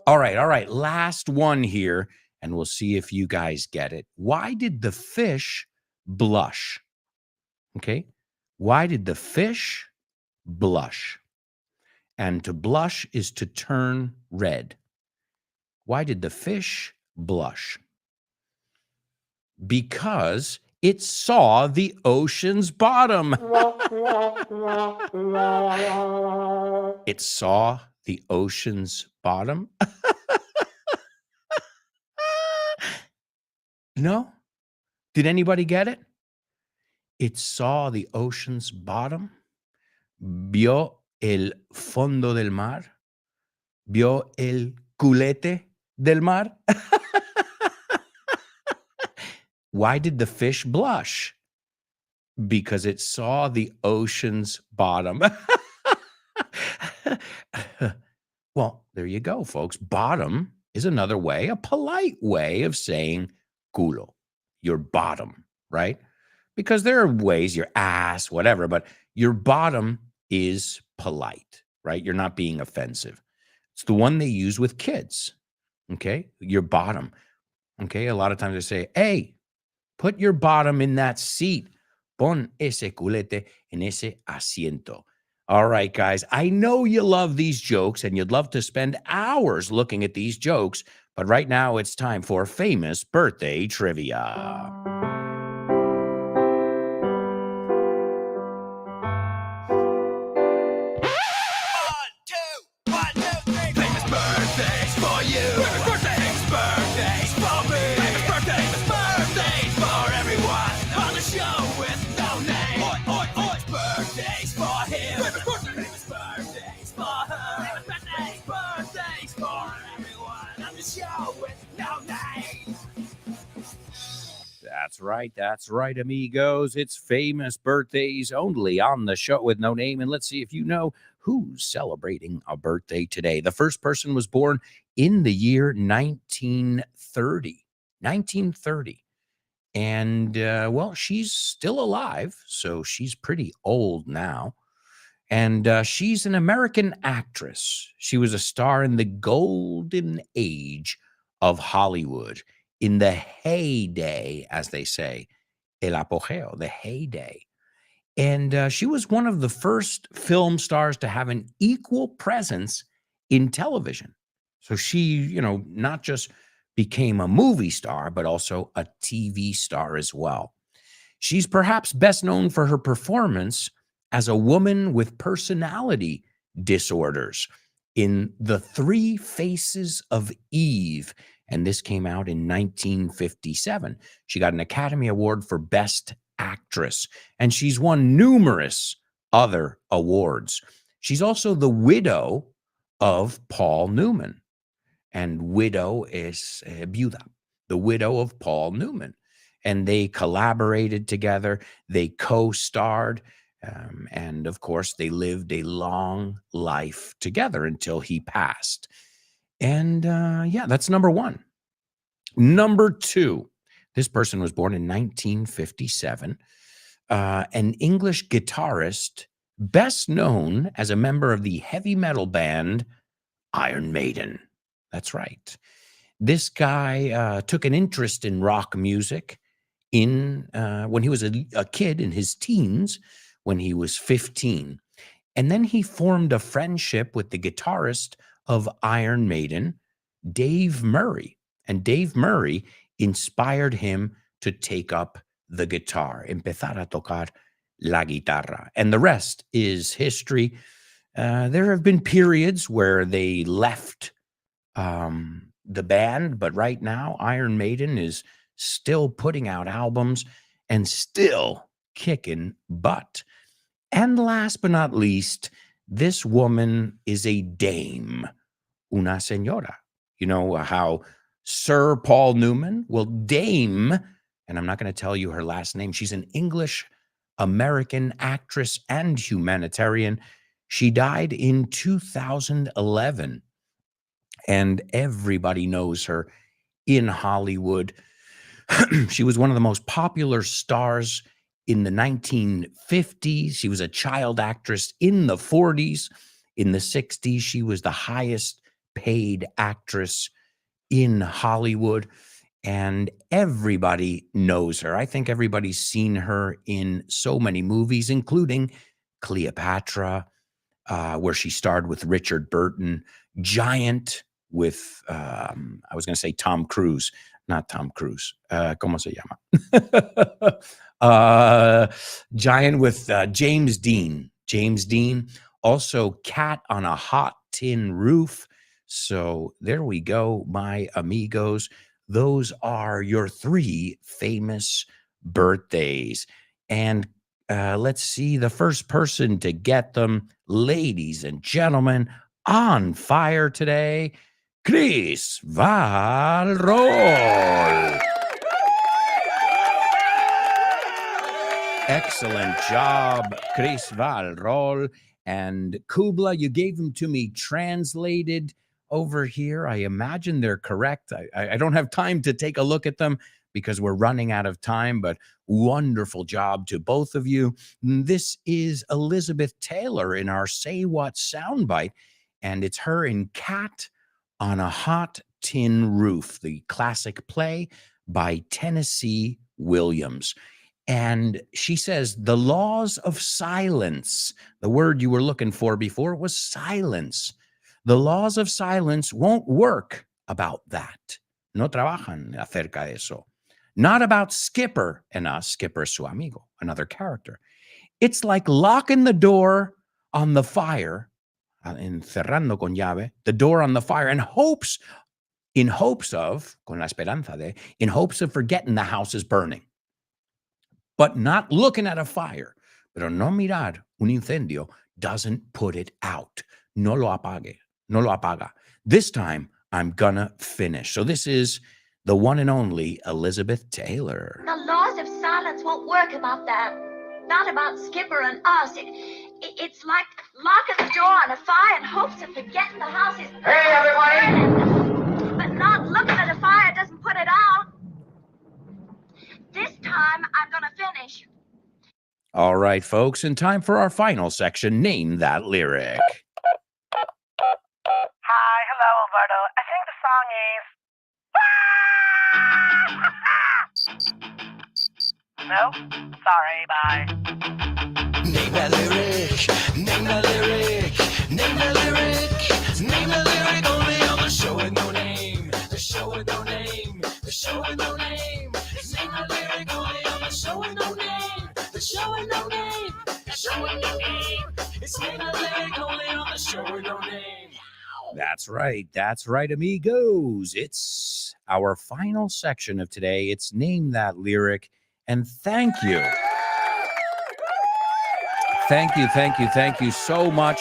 Speaker 1: All right. Last one here, and we'll see if you guys get it. Why did the fish blush? Okay. Why did the fish blush? And to blush is to turn red. Why did the fish blush? Because it saw the ocean's bottom. It saw the ocean's bottom. No? Did anybody get it? It saw the ocean's bottom. Vio el fondo del mar. Vio el culete del mar. Why did the fish blush? Because it saw the ocean's bottom. Well, there you go, folks. Bottom is another way, a polite way of saying culo, your bottom, right? Because there are ways, your ass, whatever, but your bottom is polite, right? You're not being offensive. It's the one they use with kids, okay? Your bottom, okay? A lot of times they say, hey, put your bottom in that seat. Pon ese culete en ese asiento. All right, guys, I know you love these jokes and you'd love to spend hours looking at these jokes, but right now it's time for famous birthday trivia.
Speaker 3: Famous birthdays for you. Famous birthdays for me. Famous birthdays for everyone on the show with no name. Famous birthdays for him. Famous birthdays for her. Famous birthdays
Speaker 1: That's right, amigos. It's famous birthdays only on the show with no name. And let's see if you know who's celebrating a birthday today. The first person was born in the year 1930. 1930. And, well, she's still alive, so she's pretty old now. And she's an American actress. She was a star in the golden age of Hollywood, in the heyday, as they say, el apogeo, the heyday. And she was one of the first film stars to have an equal presence in television. So she, not just became a movie star, but also a TV star as well. She's perhaps best known for her performance as a woman with personality disorders in The Three Faces of Eve. And this came out in 1957. She got an Academy Award for Best Actress, and she's won numerous other awards. She's also the widow of Paul Newman. And widow is viuda, the widow of Paul Newman. And they collaborated together. They co-starred. And of course, they lived a long life together until he passed. And yeah, that's number one. Number two, this person was born in 1957. An English guitarist, best known as a member of the heavy metal band Iron Maiden. That's right. This guy took an interest in rock music when he was a kid in his teens, when he was 15. And then he formed a friendship with the guitarist of Iron Maiden, Dave Murray. And Dave Murray inspired him to take up the guitar, empezar a tocar la guitarra. And the rest is history. There have been periods where they left the band, but right now Iron Maiden is still putting out albums and still kicking butt. And last but not least, this woman is a dame, una señora. You know how Sir Paul Newman? Well, Dame, and I'm not going to tell you her last name. She's an English American actress and humanitarian. She died in 2011, and everybody knows her in Hollywood. She was one of the most popular stars in the 1950s. She was a child actress in the 40s. In the 60s, she was the highest paid actress in Hollywood, and everybody knows her. I think everybody's seen her in so many movies, including Cleopatra, where she starred with Richard Burton, Giant with, I was going to say Tom Cruise, not Tom Cruise. ¿Cómo se llama? Giant with James Dean. James Dean. Also, Cat on a Hot Tin Roof. So there we go, my amigos. Those are your three famous birthdays. And let's see the first person to get them, ladies and gentlemen, on fire today, Chris Valrol. Excellent job, Chris Valrol. And Kubla, you gave them to me translated over here. I imagine they're correct. I don't have time to take a look at them because we're running out of time, but wonderful job to both of you. This is Elizabeth Taylor in our Say What soundbite, and it's her in Cat on a Hot Tin Roof, the classic play by Tennessee Williams. And she says, the laws of silence, the word you were looking for before was silence. The laws of silence won't work about that. No trabajan acerca de eso. Not about Skipper and us, Skipper su amigo, another character. It's like locking the door on the fire, encerrando con llave, the door on the fire, in hopes of, con la esperanza de, in hopes of forgetting the house is burning. But not looking at a fire. Pero no mirar un incendio doesn't put it out. No lo apague. No lo apaga. This time, I'm gonna finish. So this is the one and only Elizabeth Taylor.
Speaker 4: The laws of silence won't work about that. Not about Skipper and us. It's like locking the door on a fire in hopes of forgetting the house is... Hey, everybody! But not looking at a fire doesn't put it out. This time, I'm gonna finish.
Speaker 1: All right, folks, and time for our final section, Name That Lyric.
Speaker 7: Hi, hello, Alberto. I think the song is... No? Sorry, bye.
Speaker 3: Name that lyric, name that lyric, name that lyric, name that lyric only on the show with no name, the show with no name, the show with no name. Name that lyric only on the show with no name, the show with no name, the show with no name. It's name that lyric only on the show with no name.
Speaker 1: That's right, amigos. It's our final section of today. It's Name That Lyric, and thank you. Thank you so much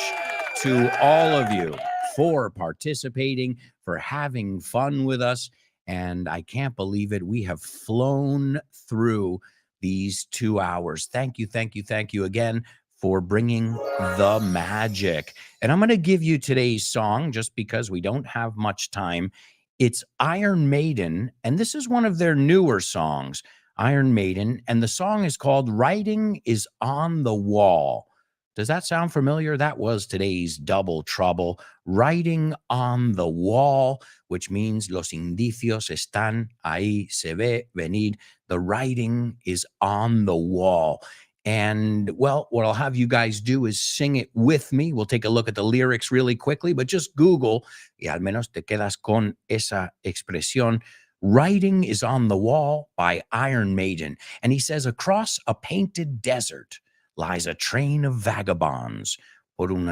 Speaker 1: to all of you for participating, for having fun with us. And I can't believe it. We have flown through these 2 hours. Thank you again for bringing the magic. And I'm going to give you today's song just because we don't have much time. It's Iron Maiden, and this is one of their newer songs, Iron Maiden, and the song is called Writing is on the Wall. Does that sound familiar? That was today's Double Trouble. Writing on the Wall, which means los indicios están ahí, se ve venir. The writing is on the wall. And, well, what I'll have you guys do is sing it with me. We'll take a look at the lyrics really quickly, but just Google, y al menos te quedas con esa expresión. Writing is on the Wall by Iron Maiden. And he says, across a painted desert lies a train of vagabonds. Por un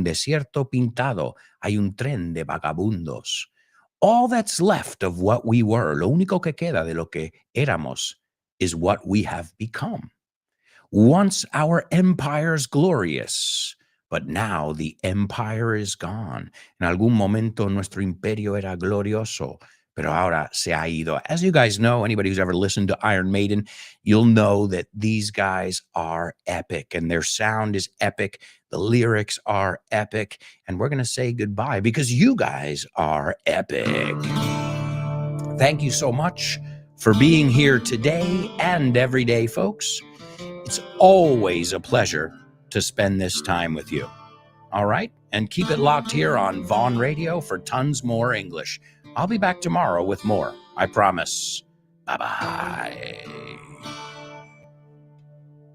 Speaker 1: desierto pintado hay un tren de vagabundos. All that's left of what we were, lo único que queda de lo que éramos, is what we have become. Once our empire's glorious, but now the empire is gone. En algún momento nuestro imperio era glorioso, pero ahora se ha ido. As you guys know, anybody who's ever listened to Iron Maiden, you'll know that these guys are epic and their sound is epic. The lyrics are epic. And we're going to say goodbye because you guys are epic. Thank you so much for being here today and every day, folks. It's always a pleasure to spend this time with you. All right? And keep it locked here on Vaughn Radio for tons more English. I'll be back tomorrow with more. I promise. Bye-bye.